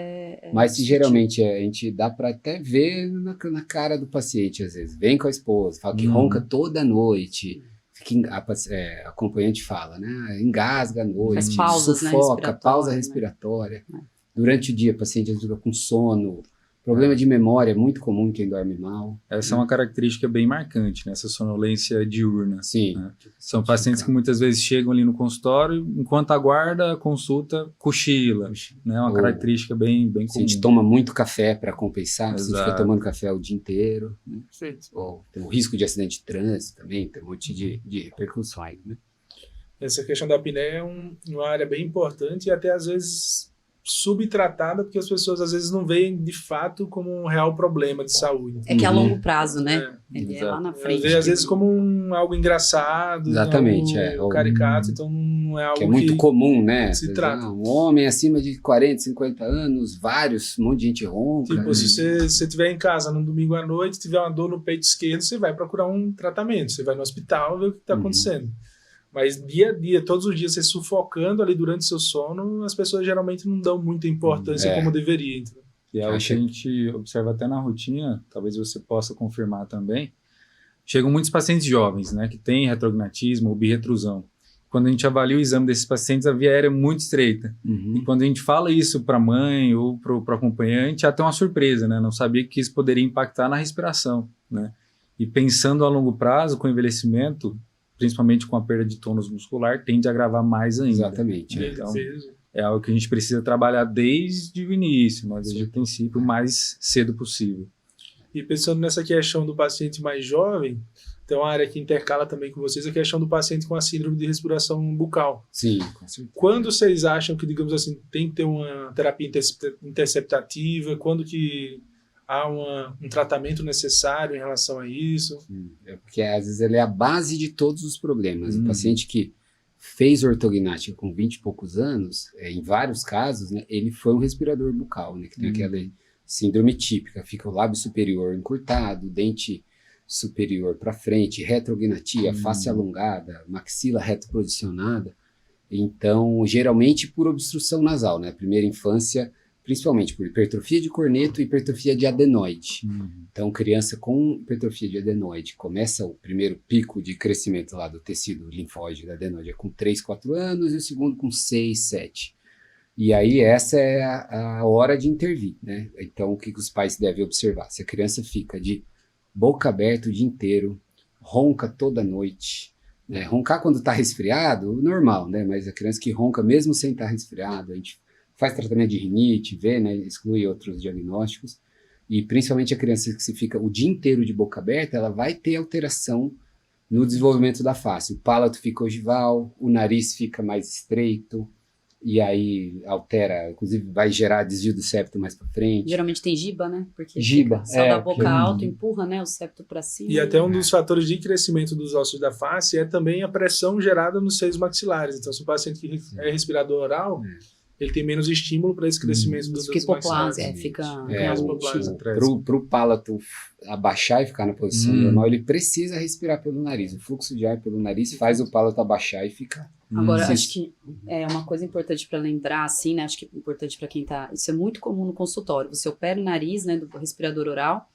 mas geralmente a gente dá para até ver na cara do paciente, às vezes, vem com a esposa, fala que ronca toda noite, a acompanhante fala, né, engasga à noite, faz pausas, sufoca, né, pausa respiratória, durante o dia o paciente às vezes fica com sono. Problema de memória é muito comum em quem dorme mal. Essa é uma característica bem marcante, né? Essa sonolência diurna. Sim. Né? São pacientes que muitas vezes chegam ali no consultório, enquanto aguarda a consulta, cochila. Né? Uma característica bem comum. A gente toma muito café para compensar, você fica tomando café o dia inteiro. Né? Ou tem o risco de acidente de trânsito também, tem um monte de repercussões. Né? Essa questão da apneia é uma área bem importante e até às vezes subtratada, porque as pessoas às vezes não veem de fato como um real problema de saúde. É que é a longo prazo, né? Ele é lá na frente. Às vezes como algo engraçado, exatamente, algo caricato, então não é algo que é muito comum, né? Se trata. Um homem acima de 40, 50 anos, um monte de gente ronca. Tipo, se você estiver em casa no domingo à noite, tiver uma dor no peito esquerdo, você vai procurar um tratamento, você vai no hospital ver o que está acontecendo. Mas dia a dia, todos os dias, você sufocando ali durante seu sono, as pessoas geralmente não dão muita importância como deveria. Entendeu? E é algo que a gente observa até na rotina, talvez você possa confirmar também. Chegam muitos pacientes jovens, né, que têm retrognatismo ou birretrusão. Quando a gente avalia o exame desses pacientes, a via aérea é muito estreita. E quando a gente fala isso para a mãe ou para o acompanhante, é até uma surpresa, né? Não sabia que isso poderia impactar na respiração, né? E pensando a longo prazo, com o envelhecimento, principalmente com a perda de tônus muscular, tende a agravar mais ainda. Exatamente. Então, é algo que a gente precisa trabalhar desde o início, mas desde o princípio, o mais cedo possível. E pensando nessa questão do paciente mais jovem, tem uma área que intercala também com vocês, a questão do paciente com a síndrome de respiração bucal. Sim, com certeza. Quando vocês acham que, digamos assim, tem que ter uma terapia interceptativa? Quando que há um tratamento necessário em relação a isso? Porque às vezes ele é a base de todos os problemas. O paciente que fez ortognática com 20 e poucos anos, em vários casos, né, ele foi um respirador bucal, né, que tem aquela síndrome típica, fica o lábio superior encurtado, dente superior para frente, retrognatia, face alongada, maxila retroposicionada. Então, geralmente por obstrução nasal, né, primeira infância, principalmente por hipertrofia de corneto e hipertrofia de adenoide. Então, criança com hipertrofia de adenoide, começa o primeiro pico de crescimento lá do tecido linfóide da adenoide com 3, 4 anos e o segundo com 6, 7. E aí essa é a hora de intervir, né? Então, o que os pais devem observar? Se a criança fica de boca aberta o dia inteiro, ronca toda noite, né? Roncar quando está resfriado, normal, né? Mas a criança que ronca mesmo sem estar resfriado, a gente faz tratamento de rinite, vê, né? Exclui outros diagnósticos. E principalmente a criança que se fica o dia inteiro de boca aberta, ela vai ter alteração no desenvolvimento da face. O palato fica ogival, o nariz fica mais estreito, e aí altera, inclusive vai gerar desvio do septo mais para frente. Geralmente tem giba, né? Porque Giba, só da boca alta empurra, né, o septo para cima. E até um dos fatores de crescimento dos ossos da face é também a pressão gerada nos seios maxilares. Então, se o paciente que é respirador oral, ele tem menos estímulo para esse crescimento dos ossos maxilares. Fica Para o palato abaixar e ficar na posição normal, ele precisa respirar pelo nariz. O fluxo de ar pelo nariz faz o palato abaixar e ficar. Agora, acho que é uma coisa importante para lembrar, assim, né? Acho que é importante para quem tá... Isso é muito comum no consultório. Você opera o nariz, né, do respirador oral,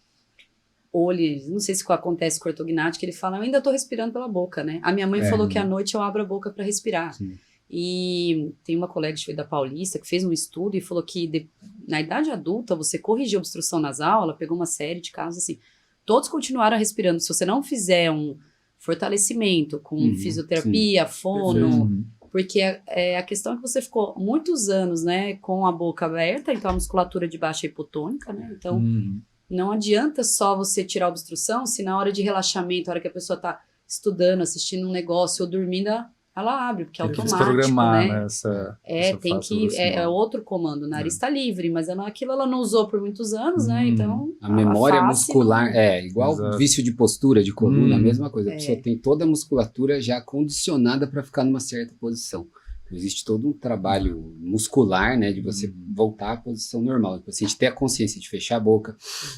ou ele... Não sei se acontece com a ortognática, ele fala, eu ainda tô respirando pela boca, né? A minha mãe falou que à noite eu abro a boca para respirar. Sim. E tem uma colega que foi da Paulista, que fez um estudo e falou que na idade adulta, você corrigir a obstrução nasal, ela pegou uma série de casos assim, todos continuaram respirando. Se você não fizer um fortalecimento com fisioterapia, fono, porque a questão é que você ficou muitos anos, né, com a boca aberta, então a musculatura de baixo é hipotônica, né, então não adianta só você tirar a obstrução, se na hora de relaxamento, a hora que a pessoa está estudando, assistindo um negócio ou dormindo, ela abre, porque é automático, programar, né? Essa tem que... É outro comando. O nariz está livre, mas aquilo ela não usou por muitos anos, né? Então... A memória muscular igual vício de postura, de coluna, a mesma coisa. A pessoa tem toda a musculatura já condicionada para ficar numa certa posição. Então, existe todo um trabalho muscular, né? De você voltar à posição normal. O paciente ter a consciência de fechar a boca,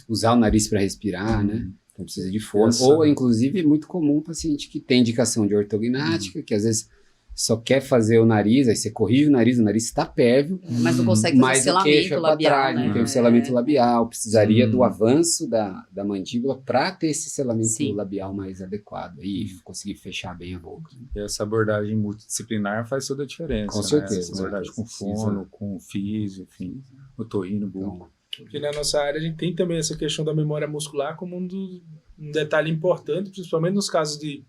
usar o nariz para respirar, né? Então precisa de fono, ou inclusive é muito comum o paciente que tem indicação de ortognática, que às vezes só quer fazer o nariz, aí você corrige o nariz está pérvio, mas não consegue fazer selamento labial, trás, né? Não tem o selamento labial, precisaria do avanço da mandíbula para ter esse selamento labial mais adequado e conseguir fechar bem a boca. E essa abordagem multidisciplinar faz toda a diferença, com certeza, essa abordagem com fono, com físio, enfim, otorrino, buco. Porque na nossa área a gente tem também essa questão da memória muscular como um detalhe importante, principalmente nos casos de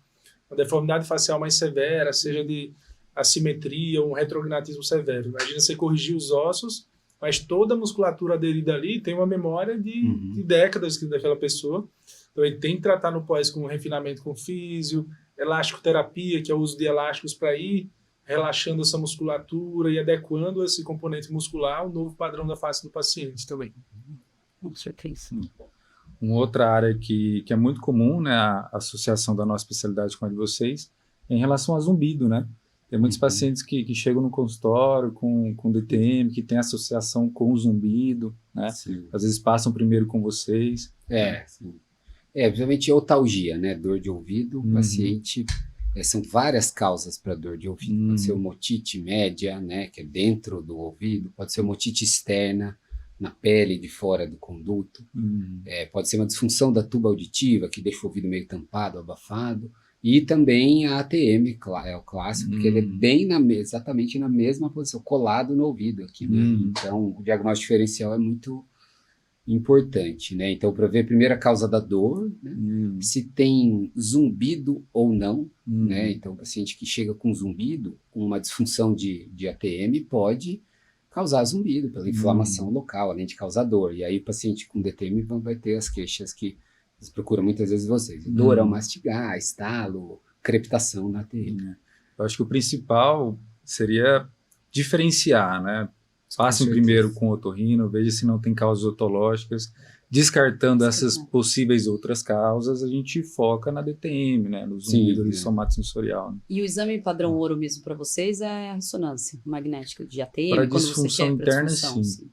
uma deformidade facial mais severa, seja de assimetria ou um retrognatismo severo. Imagina você corrigir os ossos, mas toda a musculatura aderida ali tem uma memória de décadas daquela pessoa. Então ele tem que tratar no pós com refinamento com físio, elasticoterapia, que é o uso de elásticos para ir relaxando essa musculatura e adequando esse componente muscular ao novo padrão da face do paciente também. Com certeza. Uma outra área que é muito comum, né, a associação da nossa especialidade com a de vocês, é em relação a zumbido, né? Tem muitos pacientes que chegam no consultório com DTM, que tem associação com o zumbido, né? Sim. Às vezes passam primeiro com vocês. Principalmente otalgia, né? Dor de ouvido, o paciente... são várias causas para dor de ouvido. Pode ser uma otite média, né, que é dentro do ouvido. Pode ser uma otite externa, na pele de fora do conduto. Pode ser uma disfunção da tuba auditiva, que deixa o ouvido meio tampado, abafado. E também a ATM, é o clássico, porque ele é bem exatamente na mesma posição, colado no ouvido aqui, né? Então, o diagnóstico diferencial é muito importante, né? Então, para ver a primeira causa da dor, né? Se tem zumbido ou não, né? Então, o paciente que chega com zumbido, com uma disfunção de ATM, pode causar zumbido pela inflamação local, além de causar dor. E aí, o paciente com DTM vai ter as queixas que eles procuram muitas vezes vocês. Dor ao mastigar, estalo, crepitação na ATM. Eu acho que o principal seria diferenciar, né? Passem primeiro com otorrino, veja se não tem causas otológicas. descartando essas possíveis outras causas, a gente foca na DTM, né? No zumbido somatosensorial. Né? E o exame padrão ouro mesmo para vocês é a ressonância magnética de ATM? Para quando disfunção você quer, interna, disfunção, sim.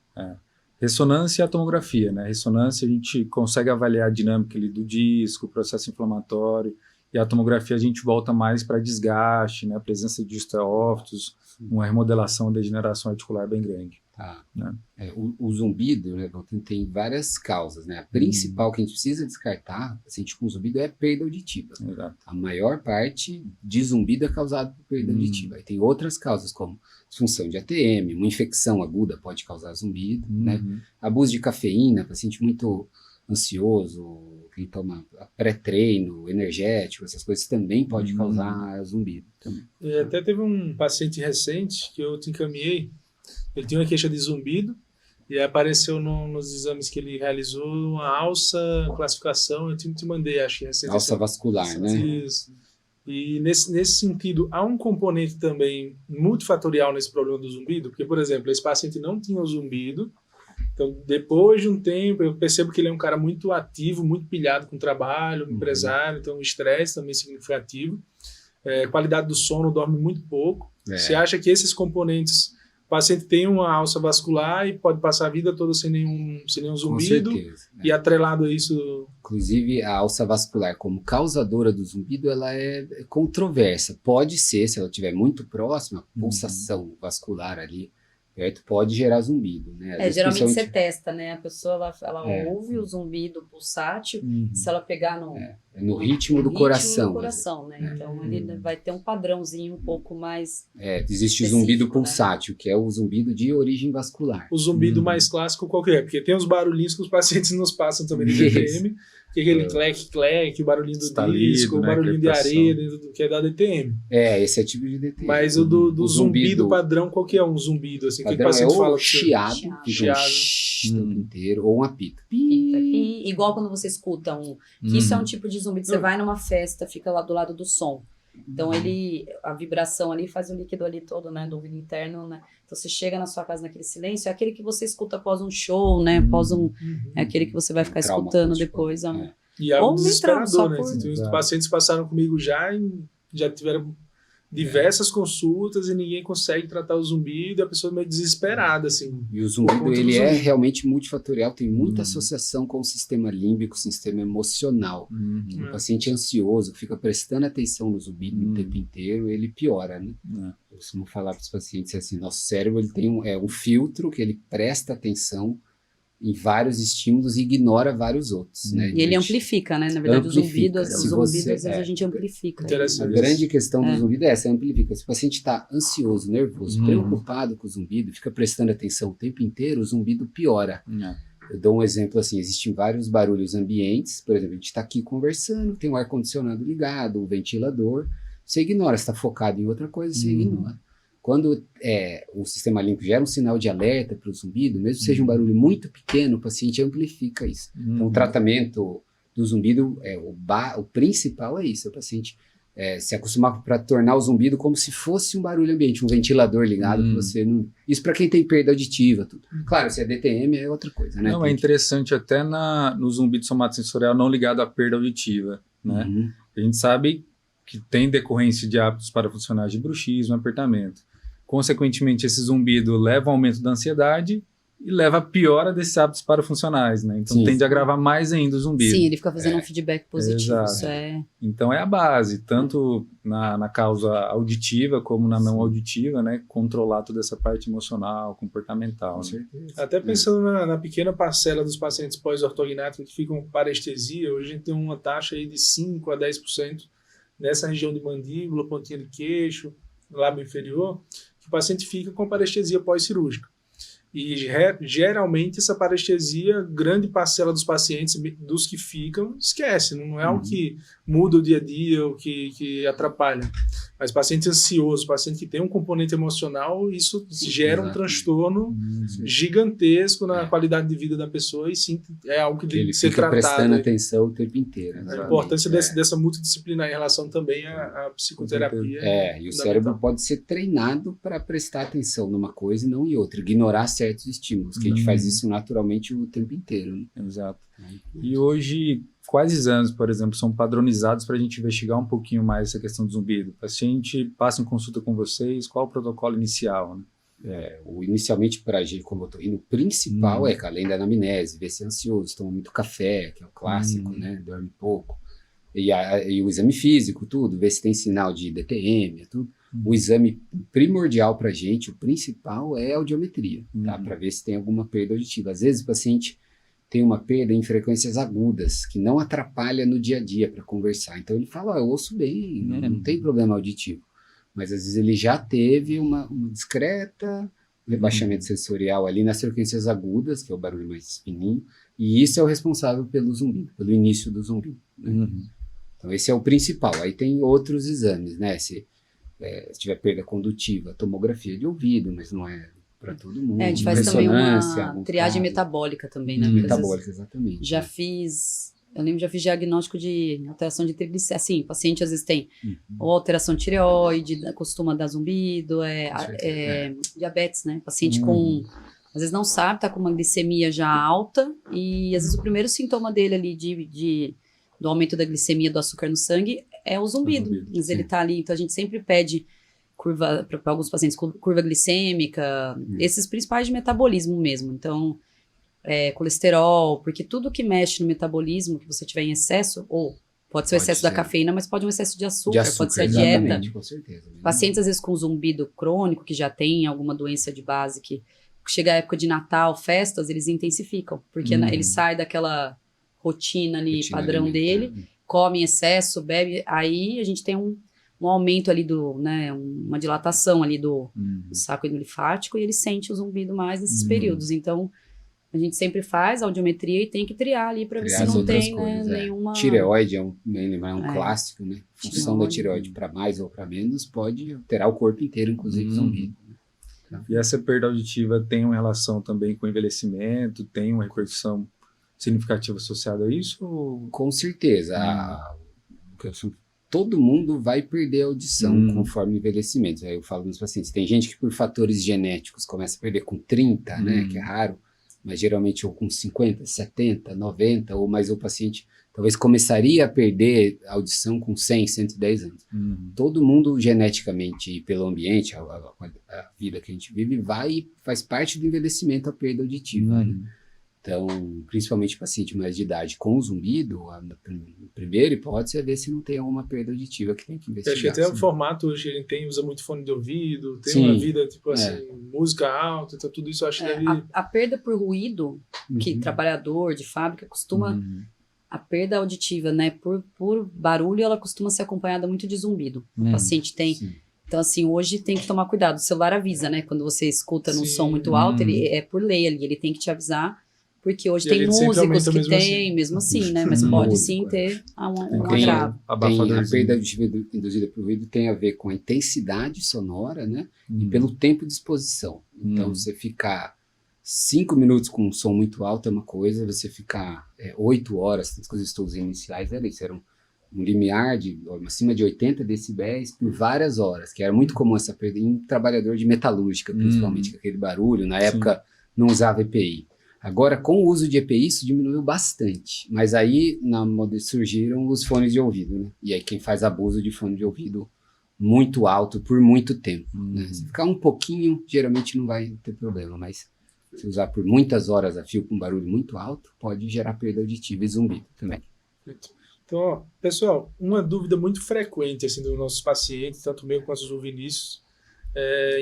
Ressonância e a tomografia, né? Ressonância a gente consegue avaliar a dinâmica ali do disco, o processo inflamatório, e a tomografia a gente volta mais para desgaste, né? A presença de osteófitos, uma remodelação, degeneração articular bem grande. Tá. Né? O zumbido, né, tem várias causas, né? A principal que a gente precisa descartar, paciente com zumbido, é perda auditiva. Exato. A maior parte de zumbido é causado por perda auditiva. Aí tem outras causas, como disfunção de ATM, uma infecção aguda pode causar zumbido, né? Abuso de cafeína, paciente muito ansioso, quem toma pré-treino, energético, essas coisas também pode causar zumbido. Também. Até teve um paciente recente que eu te encaminhei. Ele tinha uma queixa de zumbido e apareceu nos exames que ele realizou uma alça classificação, eu te mandei, acho que alça vascular, né? Isso. E nesse sentido, há um componente também multifatorial nesse problema do zumbido, porque, por exemplo, esse paciente não tinha o zumbido, então depois de um tempo eu percebo que ele é um cara muito ativo, muito pilhado com o trabalho, empresário, então o estresse também é significativo, qualidade do sono, dorme muito pouco. Você acha que esses componentes... O paciente tem uma alça vascular e pode passar a vida toda sem nenhum zumbido. Com certeza, e atrelado a isso... Inclusive, a alça vascular como causadora do zumbido, ela é controversa. Pode ser, se ela estiver muito próxima, pulsação vascular ali, perto, pode gerar zumbido. Né? Geralmente você testa, né? A pessoa, ela ouve o zumbido pulsátil, se ela pegar no ritmo do coração. Né? Então, ele vai ter um padrãozinho um pouco mais existe o zumbido pulsátil, que é o zumbido de origem vascular. O zumbido mais clássico qual que é? Porque tem os barulhinhos que os pacientes nos passam também de DTM, que é aquele clec, o barulhinho do disco, o barulhinho de areia, que é da DTM. Esse é tipo de DTM. Mas o do zumbido padrão, qual que é um zumbido? Assim, padrão que o paciente fala? Chiado. O tempo inteiro, ou um apito. Igual quando você escuta que isso é um tipo de zumbido, você vai numa festa, fica lá do lado do som. Então a vibração ali faz o líquido ali todo, né, do ouvido interno, né? Então você chega na sua casa naquele silêncio, é aquele que você escuta após um show, né? É aquele que você vai ficar escutando depois. E é um desesperador, né? Os pacientes passaram comigo já tiveram diversas consultas e ninguém consegue tratar o zumbido e a pessoa é meio desesperada, assim. E o zumbido, ele é realmente multifatorial, tem muita associação com o sistema límbico, o sistema emocional. O paciente ansioso, que fica prestando atenção no zumbido o tempo inteiro, ele piora, né? Eu costumo falar para os pacientes assim, nosso cérebro ele tem um filtro que ele presta atenção em vários estímulos e ignora vários outros. Né? E ele amplifica, né? Na verdade, o zumbido, às vezes a gente amplifica. A grande questão do zumbido é essa, amplifica. Se o paciente está ansioso, nervoso, preocupado com o zumbido, fica prestando atenção o tempo inteiro, o zumbido piora. Eu dou um exemplo assim, existem vários barulhos ambientes, por exemplo, a gente está aqui conversando, tem um ar-condicionado ligado, um ventilador, você ignora, você está focado em outra coisa, você ignora. Quando o sistema límbico gera um sinal de alerta para o zumbido, mesmo que seja um barulho muito pequeno, o paciente amplifica isso. Então, o tratamento do zumbido, o principal é isso, é o paciente se acostumar para tornar o zumbido como se fosse um barulho ambiente, um ventilador ligado, que você não... Isso para quem tem perda auditiva, tudo. Claro, se é DTM é outra coisa, né? Não, é interessante até no zumbido somatosensorial não ligado à perda auditiva, né? A gente sabe que tem decorrência de hábitos parafuncionais de bruxismo, apertamento. Consequentemente, esse zumbido leva ao aumento da ansiedade e leva a piora desses hábitos parafuncionais, né? Então tende a agravar mais ainda o zumbido. Sim, ele fica fazendo um feedback positivo. Isso Então é a base, tanto na causa auditiva como na não auditiva, né? Controlar toda essa parte emocional, comportamental. Com certeza. Até pensando na pequena parcela dos pacientes pós-ortognáticos que ficam com parestesia, hoje a gente tem uma taxa aí de 5 a 10% nessa região de mandíbula, pontinha de queixo, lábio inferior, que o paciente fica com parestesia pós-cirúrgica. E geralmente essa parestesia, grande parcela dos pacientes, dos que ficam, esquece. Não é algo que muda o dia a dia, o que atrapalha. Mas paciente ansioso, paciente que tem um componente emocional, isso gera um transtorno gigantesco na qualidade de vida da pessoa, e sim, é algo que tem que ser tratado. Prestando atenção o tempo inteiro. A importância dessa multidisciplinar em relação também à psicoterapia. E o cérebro pode ser treinado para prestar atenção numa coisa e não em outra, ignorar certos estímulos, que a gente faz isso naturalmente o tempo inteiro. Né? Exato. E hoje, quais exames, por exemplo, são padronizados para a gente investigar um pouquinho mais essa questão do zumbido? O paciente passa em consulta com vocês, qual o protocolo inicial? Né? Inicialmente, para a gente, como otorrino, o principal é que, além da anamnese, ver se é ansioso, toma muito café, que é o clássico, né? Dorme pouco. E o exame físico, tudo, ver se tem sinal de DTM, tudo. O exame primordial para a gente, o principal, é a audiometria, tá? Para ver se tem alguma perda auditiva. Às vezes o paciente tem uma perda em frequências agudas, que não atrapalha no dia a dia para conversar. Então ele fala, eu ouço bem, né? Não tem problema auditivo. Mas às vezes ele já teve uma discreta rebaixamento sensorial ali nas frequências agudas, que é o barulho mais fininho, e isso é o responsável pelo zumbido, pelo início do zumbido. Né? Então esse é o principal. Aí tem outros exames, né? Se tiver perda condutiva, tomografia de ouvido, mas não é para todo mundo. A gente faz também uma triagem metabólica também, né? Metabólica, exatamente. Já fiz diagnóstico de alteração de triglicéridos. Assim, o paciente às vezes tem ou alteração de tireoide, costuma dar zumbido, diabetes, né? Paciente com, às vezes não sabe, tá com uma glicemia já alta, e às vezes o primeiro sintoma dele ali do aumento da glicemia, do açúcar no sangue, é o zumbido. Mas ele tá ali, então a gente sempre pede curva, para alguns pacientes, curva glicêmica, esses principais de metabolismo mesmo. Então, colesterol, porque tudo que mexe no metabolismo, que você tiver em excesso, ou pode ser o excesso da cafeína, mas pode ser um excesso de açúcar, pode ser a dieta. Com certeza. Pacientes, às vezes, com zumbido crônico, que já tem alguma doença de base, que chega a época de Natal, festas, eles intensificam, porque ele sai daquela rotina ali, padrão dele, come em excesso, bebe, aí a gente tem um aumento ali uma dilatação ali do saco linfático, e ele sente o zumbido mais nesses períodos. Então, a gente sempre faz audiometria e tem que triar ali para ver se não tem nenhuma... Tireoide é um clássico, né? Função da tireoide para mais ou para menos pode alterar o corpo inteiro, inclusive zumbido. E essa perda auditiva tem uma relação também com o envelhecimento? Tem uma repercussão significativa associada a isso? Ou... Com certeza. Todo mundo vai perder a audição conforme o envelhecimento. Aí eu falo nos pacientes, tem gente que por fatores genéticos começa a perder com 30, né, que é raro, mas geralmente ou com 50, 70, 90, ou mais o paciente talvez começaria a perder a audição com 100, 110 anos. Todo mundo geneticamente e pelo ambiente, a vida que a gente vive, faz parte do envelhecimento a perda auditiva. Né? Então, principalmente paciente mais de idade com zumbido, a primeira hipótese é ver se não tem alguma perda auditiva que tem que investigar. Acho que até o formato hoje ele usa muito fone de ouvido, tem uma vida tipo assim, música alta, então tudo isso eu acho que deve... A perda por ruído, que trabalhador de fábrica costuma... A perda auditiva, né, por barulho, ela costuma ser acompanhada muito de zumbido. O paciente tem... Sim. Então, assim, hoje tem que tomar cuidado. O celular avisa, né? Quando você escuta num som muito alto, ele é por lei ali, ele tem que te avisar. Porque hoje tem músicos que tem, mesmo assim, né? Mas pode sim ter um agravo. A perda auditiva induzida por ruído tem a ver com a intensidade sonora, né? E pelo tempo de exposição. Então, você ficar 5 minutos com um som muito alto é uma coisa, você ficar 8 horas, com os estudos iniciais era um limiar acima de 80 decibéis por várias horas, que era muito comum essa perda em trabalhador de metalúrgica, principalmente, com aquele barulho. Na época, não usava EPI. Agora, com o uso de EPI, isso diminuiu bastante. Mas aí, surgiram os fones de ouvido, né? E aí, quem faz abuso de fone de ouvido muito alto por muito tempo. Né? Se ficar um pouquinho, geralmente não vai ter problema, mas se usar por muitas horas a fio com barulho muito alto, pode gerar perda auditiva e zumbido também. Então, pessoal, uma dúvida muito frequente assim, dos nossos pacientes, tanto meu quanto o Vinícius,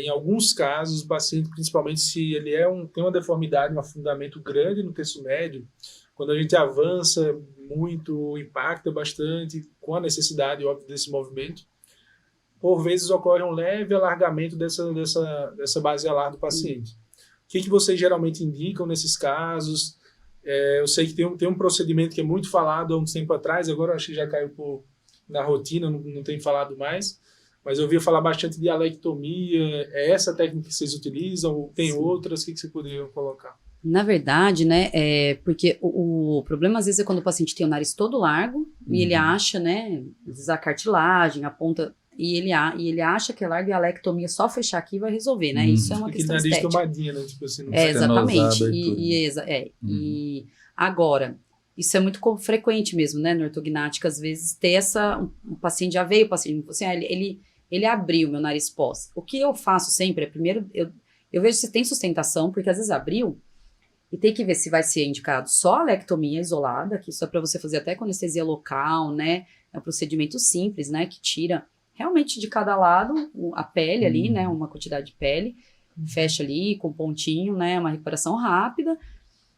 em alguns casos, o paciente, principalmente se ele tem uma deformidade, um afundamento grande no terço médio, quando a gente avança muito, impacta bastante com a necessidade, óbvio, desse movimento, por vezes ocorre um leve alargamento dessa base alar do paciente. O que vocês geralmente indicam nesses casos? Eu sei que tem um procedimento que é muito falado há um tempo atrás, agora eu acho que já caiu na rotina, não tenho falado mais, mas eu ouvia falar bastante de alectomia. É essa técnica que vocês utilizam ou tem outras? O que você poderia colocar? Na verdade, né, porque o problema às vezes é quando o paciente tem o nariz todo largo e ele acha, né, às vezes a cartilagem, a ponta, e ele acha que é largo e a alectomia só fechar aqui vai resolver, né? Isso é uma questão nariz estética. Tomadinha, né? Tipo assim, não Exatamente. E agora, isso é muito frequente mesmo, né, no ortognática, às vezes ter um paciente já veio, o paciente assim, ele abriu meu nariz pós. O que eu faço sempre é, primeiro, eu vejo se tem sustentação, porque às vezes abriu, e tem que ver se vai ser indicado só a alectomia isolada, que isso é para você fazer até com anestesia local, né? É um procedimento simples, né? Que tira realmente de cada lado a pele ali, né? Uma quantidade de pele, fecha ali com pontinho, né? Uma recuperação rápida.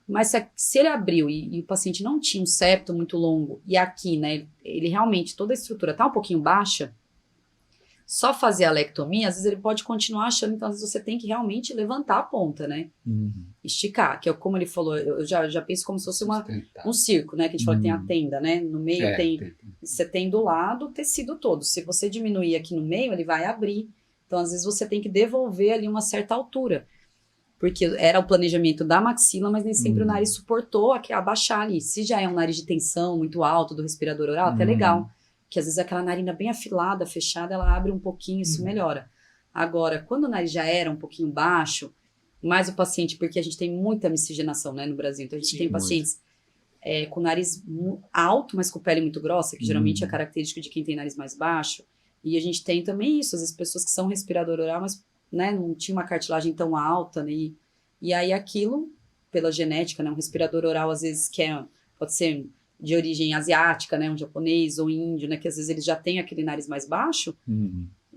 Mas se ele abriu e o paciente não tinha um septo muito longo, e aqui, né? Ele realmente, toda a estrutura tá um pouquinho baixa, só fazer a alectomia, às vezes ele pode continuar achando, então às vezes você tem que realmente levantar a ponta, né? Esticar, que é como ele falou, eu já penso como se fosse um circo, né? Que a gente fala que tem a tenda, né? No meio você tem do lado o tecido todo. Se você diminuir aqui no meio, ele vai abrir. Então às vezes você tem que devolver ali uma certa altura. Porque era o planejamento da maxila, mas nem sempre o nariz suportou abaixar ali. Se já é um nariz de tensão muito alto do respirador oral, até legal. Que às vezes aquela narina bem afilada, fechada, ela abre um pouquinho, isso melhora. Agora, quando o nariz já era um pouquinho baixo, mais o paciente, porque a gente tem muita miscigenação, né, no Brasil, então a gente tem pacientes com nariz alto, mas com pele muito grossa, que geralmente é característica de quem tem nariz mais baixo, e a gente tem também isso, às vezes pessoas que são respirador oral, mas, né, não tinha uma cartilagem tão alta, né, e aí aquilo, pela genética, né, um respirador oral às vezes pode ser de origem asiática, né, um japonês ou índio, né, que às vezes ele já tem aquele nariz mais baixo,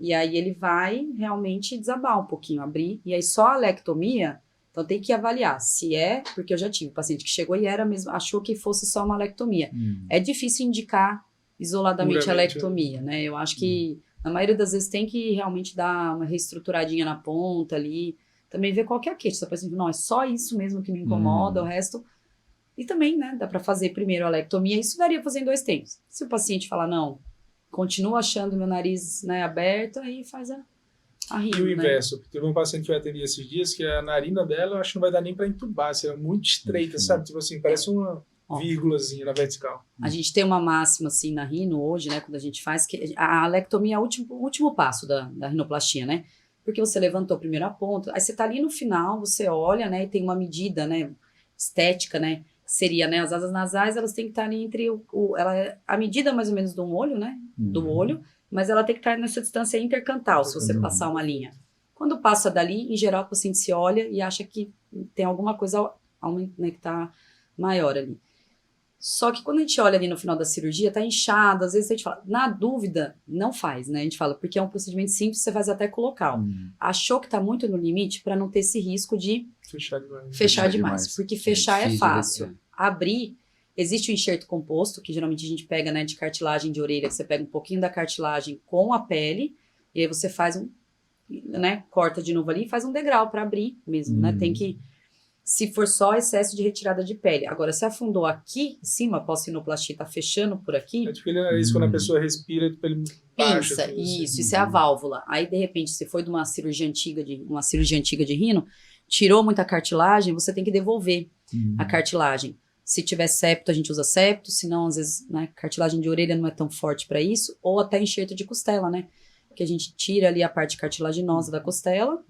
e aí ele vai realmente desabar um pouquinho, abrir, e aí só a alectomia, então tem que avaliar se porque eu já tive paciente que chegou e era mesmo, achou que fosse só uma alectomia. É difícil indicar isoladamente a alectomia, né, eu acho que na maioria das vezes tem que realmente dar uma reestruturadinha na ponta ali, também ver qual que é a queixa, se o paciente não, é só isso mesmo que me incomoda, o resto... E também, né, dá para fazer primeiro a alectomia, isso daria fazer em 2 tempos. Se o paciente falar, não, continua achando meu nariz, né, aberto, aí faz a rima, E o né? inverso, teve um paciente que eu atendi esses dias, que a narina dela, eu acho que não vai dar nem para entubar, se é muito estreita, sabe? Tipo assim, parece uma vírgulazinha na vertical. A gente tem uma máxima, assim, na rino hoje, né, quando a gente faz, que a alectomia é o último passo da rinoplastia, né? Porque você levantou primeiro a ponta, aí você tá ali no final, você olha, né, e tem uma medida, né, estética, né, seria, né, as asas nasais, elas têm que estar ali entre a medida mais ou menos do olho, né, do olho, mas ela tem que estar nessa distância intercantal, se você passar uma linha. Quando passa dali, em geral, o paciente se olha e acha que tem alguma coisa, né, que tá maior ali. Só que quando a gente olha ali no final da cirurgia, tá inchado, às vezes a gente fala, na dúvida, não faz, né? A gente fala, porque é um procedimento simples, você faz até com o local. Achou que tá muito no limite para não ter esse risco de fechar demais. Porque fechar é fácil. Abrir, existe o enxerto composto, que geralmente a gente pega, né, de cartilagem de orelha, que você pega um pouquinho da cartilagem com a pele, e aí você faz né, corta de novo ali e faz um degrau para abrir mesmo, né? Tem que... Se for só excesso de retirada de pele. Agora, se afundou aqui em cima, após a rinoplastia, tá fechando por aqui... É tipo aquele nariz, quando a pessoa respira, tipo, ele baixa. Pensa, isso é a válvula. Aí, de repente, se foi de uma cirurgia antiga de rino, tirou muita cartilagem, você tem que devolver a cartilagem. Se tiver septo, a gente usa septo, senão, às vezes, né, cartilagem de orelha não é tão forte para isso, ou até enxerto de costela, né? Que a gente tira ali a parte cartilaginosa da costela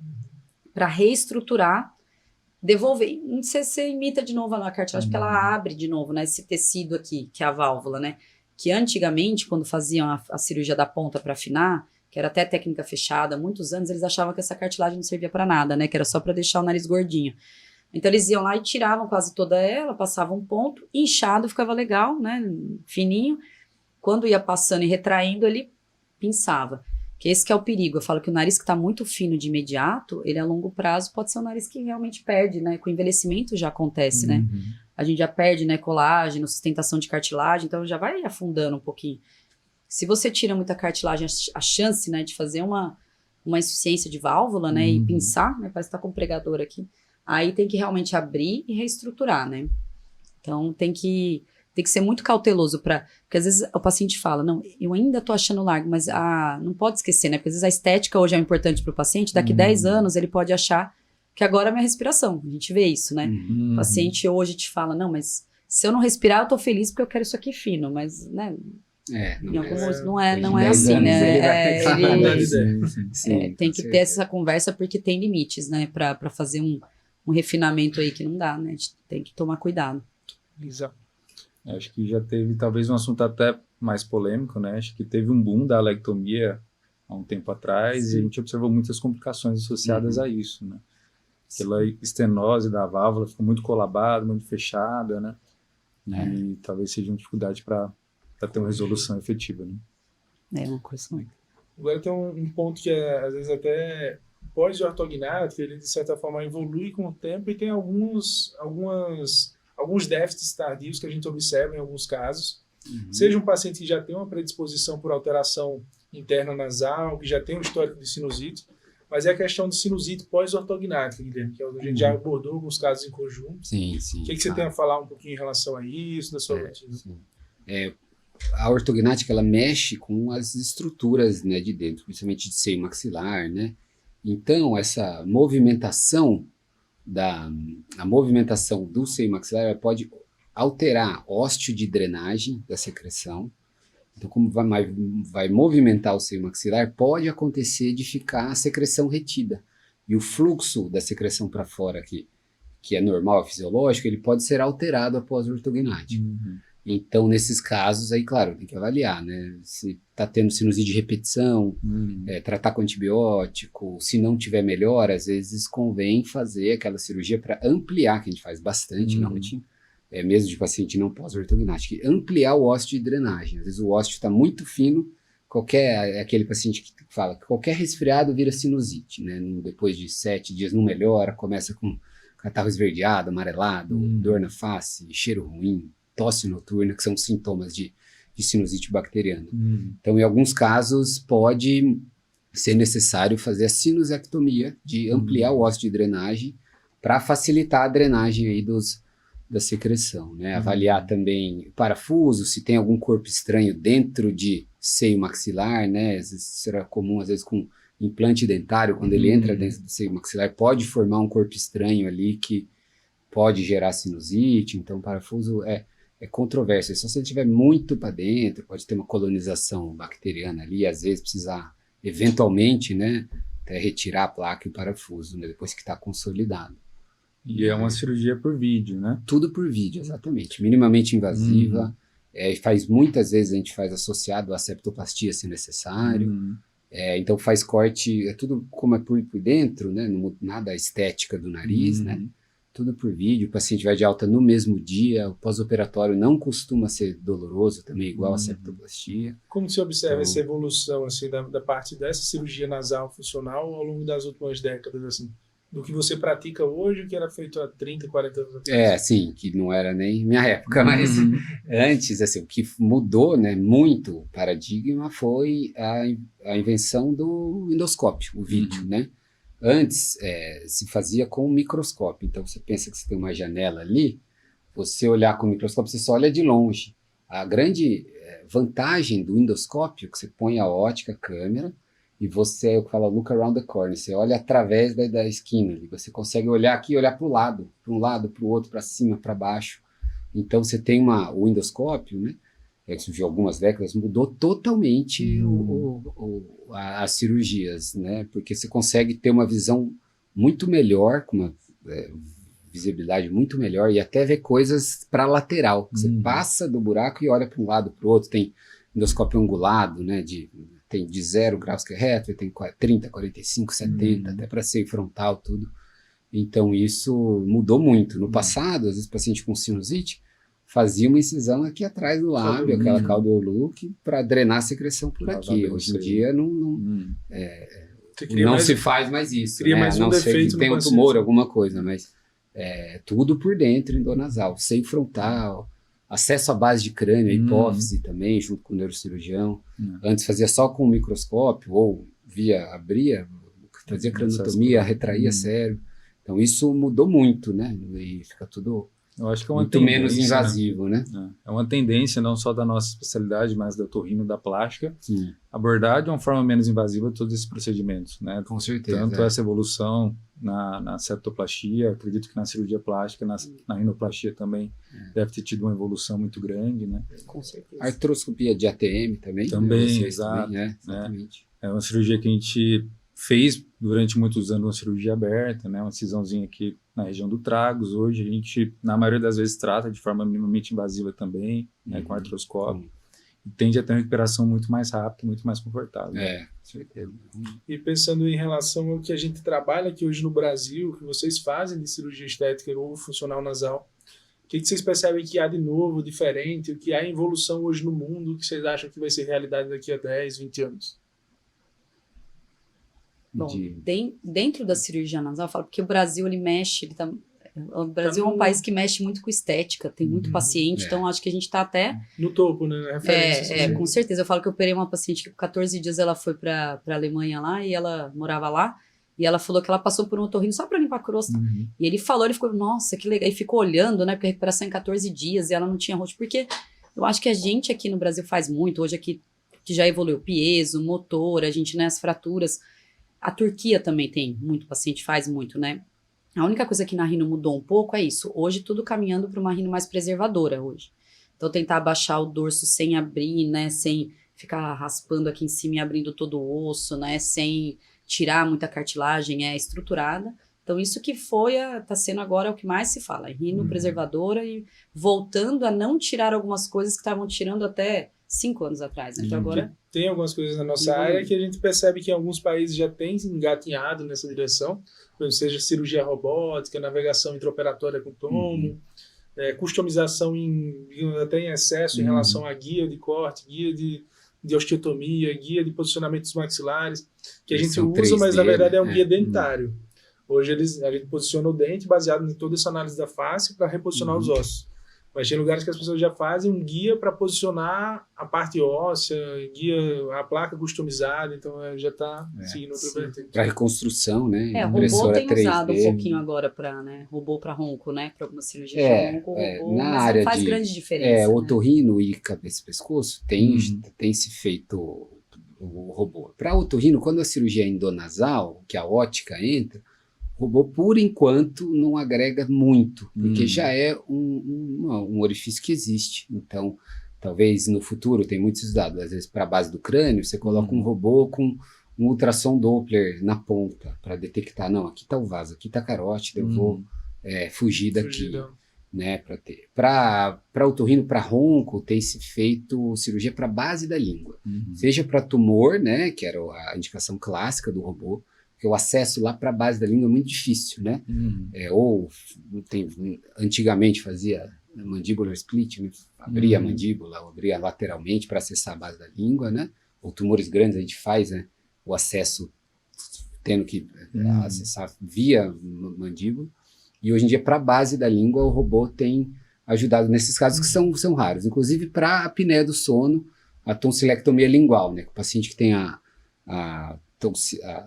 para reestruturar, devolver. Você imita de novo a cartilagem, porque ela abre de novo, né, esse tecido aqui, que é a válvula, né? Que antigamente, quando faziam a cirurgia da ponta para afinar, que era até técnica fechada, há muitos anos, eles achavam que essa cartilagem não servia para nada, né? Que era só para deixar o nariz gordinho. Então, eles iam lá e tiravam quase toda ela, passavam um ponto, inchado, ficava legal, né? Fininho. Quando ia passando e retraindo, ele pinçava. Que esse que é o perigo. Eu falo que o nariz que está muito fino de imediato, ele a longo prazo pode ser um nariz que realmente perde, né? Com o envelhecimento já acontece, né? A gente já perde, né, colágeno, sustentação de cartilagem, então já vai afundando um pouquinho. Se você tira muita cartilagem, a chance, né, de fazer uma insuficiência de válvula, né, e pinçar, né, parece que tá com um pregador aqui, aí tem que realmente abrir e reestruturar, né? Então tem que tem que ser muito cauteloso porque às vezes o paciente fala, não, eu ainda tô achando largo, mas não pode esquecer, né? Porque às vezes a estética hoje é importante para o paciente, daqui 10 anos ele pode achar que agora é a minha respiração. A gente vê isso, né? O paciente hoje te fala, não, mas se eu não respirar, eu tô feliz porque eu quero isso aqui fino, mas, né? Não é assim, né? Tem que ter essa conversa porque tem limites, né? Para fazer um refinamento aí que não dá, né? A gente tem que tomar cuidado. Exato. Acho que já teve talvez um assunto até mais polêmico, né? Acho que teve um boom da alectomia há um tempo atrás e a gente observou muitas complicações associadas a isso, né? Aquela estenose da válvula ficou muito colabada, muito fechada, né? E talvez seja uma dificuldade para ter uma resolução efetiva, né? É uma coisa muito. Agora tem um ponto que às vezes até pós-ortognático, ele de certa forma evolui com o tempo e tem alguns déficits tardios que a gente observa em alguns casos. Seja um paciente que já tem uma predisposição por alteração interna nasal, que já tem um histórico de sinusite, mas é a questão de sinusite pós-ortognática, Guilherme, que a gente já abordou alguns casos em conjunto. Sim. O que você tem a falar um pouquinho em relação a isso, da sua rotina? A ortognática, ela mexe com as estruturas, né, de dentro, principalmente de seio maxilar, né? Então, essa movimentação a movimentação do seio maxilar ela pode alterar ósteo de drenagem da secreção. Então, como vai movimentar o seio maxilar, pode acontecer de ficar a secreção retida. E o fluxo da secreção para fora, que é normal, fisiológico, ele pode ser alterado após a ortognática. Então, nesses casos, aí, claro, tem que avaliar, né? Se está tendo sinusite de repetição, tratar com antibiótico, se não tiver melhor, às vezes convém fazer aquela cirurgia para ampliar, que a gente faz bastante na rotina, mesmo de paciente não pós-ortognática, ampliar o ósseo de drenagem. Às vezes o ósseo está muito fino, aquele paciente que fala que qualquer resfriado vira sinusite, né? Depois de 7 dias não melhora, começa com catarro esverdeado, amarelado, dor na face, cheiro ruim, tosse noturna, que são sintomas de sinusite bacteriana. Então, em alguns casos, pode ser necessário fazer a sinusectomia, de ampliar o ósseo de drenagem, para facilitar a drenagem aí da secreção, né? Avaliar também parafuso, se tem algum corpo estranho dentro de seio maxilar, né? Às vezes será comum, às vezes com implante dentário, quando ele entra dentro do seio maxilar, pode formar um corpo estranho ali que pode gerar sinusite. Então, parafuso é controverso. Só se ele estiver muito para dentro, pode ter uma colonização bacteriana ali, às vezes precisar, eventualmente, né, até retirar a placa e o parafuso, né, depois que está consolidado. E é uma cirurgia por vídeo, né? Tudo por vídeo, exatamente. Minimamente invasiva. Muitas vezes a gente faz associado à septoplastia, se necessário. Então faz corte, tudo como é por dentro, né? Não muda nada a estética do nariz, né? Tudo por vídeo, o paciente vai de alta no mesmo dia, o pós-operatório não costuma ser doloroso também, igual a septoplastia. Como você observa essa evolução assim, da parte dessa cirurgia nasal funcional ao longo das últimas décadas, assim, do que você pratica hoje, que era feito há 30, 40 anos atrás? Sim, que não era nem minha época, mas antes, assim, o que mudou, né, muito o paradigma foi a invenção do endoscópio, o vídeo, né? Antes, se fazia com um microscópio. Então, você pensa que você tem uma janela ali, você olhar com o microscópio, você só olha de longe. A grande vantagem do endoscópio é que você põe a ótica, a câmera, e você, eu falo, look around the corner, você olha através da esquina ali. Você consegue olhar aqui e olhar para o lado, para um lado, para o outro, para cima, para baixo. Então, você tem o endoscópio, né? Que surgiu há algumas décadas, mudou totalmente as cirurgias, né? Porque você consegue ter uma visão muito melhor, com uma visibilidade muito melhor, e até ver coisas para lateral. Você passa do buraco e olha para um lado, para o outro. Tem endoscópio angulado, né? Tem de 0 graus que é reto, tem 30, 45, 70, até para seio frontal, tudo. Então, isso mudou muito. No passado, às vezes, paciente com sinusite fazia uma incisão aqui atrás do lábio, aquela caldeoluque, para drenar a secreção por aqui. Hoje em dia não se faz mais isso. Cria mais um defeito no tem um tumor, alguma coisa, mas tudo por dentro, endonasal, seio frontal, acesso à base de crânio, a hipófise também, junto com o neurocirurgião. Antes fazia só com o microscópio, ou abria, fazia cranotomia, retraía cérebro. Então isso mudou muito, né? E fica tudo Eu acho que é uma muito menos tendência, invasivo, né? É uma tendência não só da nossa especialidade, mas da otorrino, da plástica, Sim, abordar de uma forma menos invasiva todos esses procedimentos, né? com certeza. Tanto essa evolução na septoplastia, acredito que na cirurgia plástica, na rinoplastia também deve ter tido uma evolução muito grande, né? Com certeza. Artroscopia de ATM também. Também, vocês exato, também, exatamente. É uma cirurgia que a gente fez durante muitos anos, uma cirurgia aberta, né? Uma incisãozinha aqui na região do tragus. Hoje a gente, na maioria das vezes, trata de forma minimamente invasiva também, né? Com artroscópio. E tende a ter uma recuperação muito mais rápida, muito mais confortável. Com certeza. E pensando em relação ao que a gente trabalha aqui hoje no Brasil, o que vocês fazem de cirurgia estética ou funcional nasal, o que vocês percebem que há de novo, diferente, o que há em evolução hoje no mundo, o que vocês acham que vai ser realidade daqui a 10, 20 anos? Bom, dentro da cirurgia nasal, eu falo porque o Brasil, ele mexe, o Brasil é um país que mexe muito com estética, tem muito paciente, então acho que a gente está até... No topo, né? Referência. Com certeza. Eu falo que eu operei uma paciente que com 14 dias ela foi para a Alemanha lá, e ela morava lá, e ela falou que ela passou por um otorrino só para limpar a crosta. E ele ficou, nossa, que legal, e ficou olhando, né, porque a recuperação em 14 dias, e ela não tinha rosto, porque eu acho que a gente aqui no Brasil faz muito, hoje aqui, que já evoluiu piezo, motor, a gente, né, as fraturas... A Turquia também tem muito paciente, faz muito, né? A única coisa que na rino mudou um pouco é isso. Hoje tudo caminhando para uma rino mais preservadora hoje. Então tentar abaixar o dorso sem abrir, né? Sem ficar raspando aqui em cima e abrindo todo o osso, né? Sem tirar muita cartilagem, é estruturada. Então isso que tá sendo agora o que mais se fala. Rino preservadora e voltando a não tirar algumas coisas que estavam tirando até 5 anos atrás, né? Então agora... Tem algumas coisas na nossa área que a gente percebe que em alguns países já tem engatinhado nessa direção, seja cirurgia robótica, navegação intraoperatória com tomo, customização até em excesso em relação à guia de corte, guia de osteotomia, guia de posicionamentos maxilares, que a gente usa, 3D, mas na verdade é um guia dentário. Hoje a gente posiciona o dente baseado em toda essa análise da face para reposicionar os ossos. Mas tem lugares que as pessoas já fazem um guia para posicionar a parte óssea, guia, a placa customizada, então já está seguindo outra vertente. Para reconstrução, né? O robô tem usado um pouquinho agora para, né? Robô para ronco, né? Para algumas cirurgias de ronco, robô, na mas área não faz grande diferença. Otorrino e cabeça e pescoço tem se feito o robô. Para otorrino, quando a cirurgia é endonasal, que a ótica entra, o robô, por enquanto, não agrega muito, porque já é um orifício que existe. Então, talvez no futuro, tem muitos dados, às vezes para a base do crânio, você coloca um robô com um ultrassom Doppler na ponta, para detectar, não, aqui está o vaso, aqui está a carótida, eu vou fugir daqui. Né, para otorrino, para ronco, tem se feito cirurgia para a base da língua. Seja para tumor, né, que era a indicação clássica do robô, porque o acesso lá para a base da língua é muito difícil, né? Antigamente fazia mandibular split, né? Abria a mandíbula, abria lateralmente para acessar a base da língua, né? Ou tumores grandes a gente faz, né? O acesso tendo que acessar via mandíbula. E hoje em dia, para a base da língua, o robô tem ajudado nesses casos que são raros. Inclusive para a apneia do sono, a tonsilectomia lingual, né? O paciente que tem a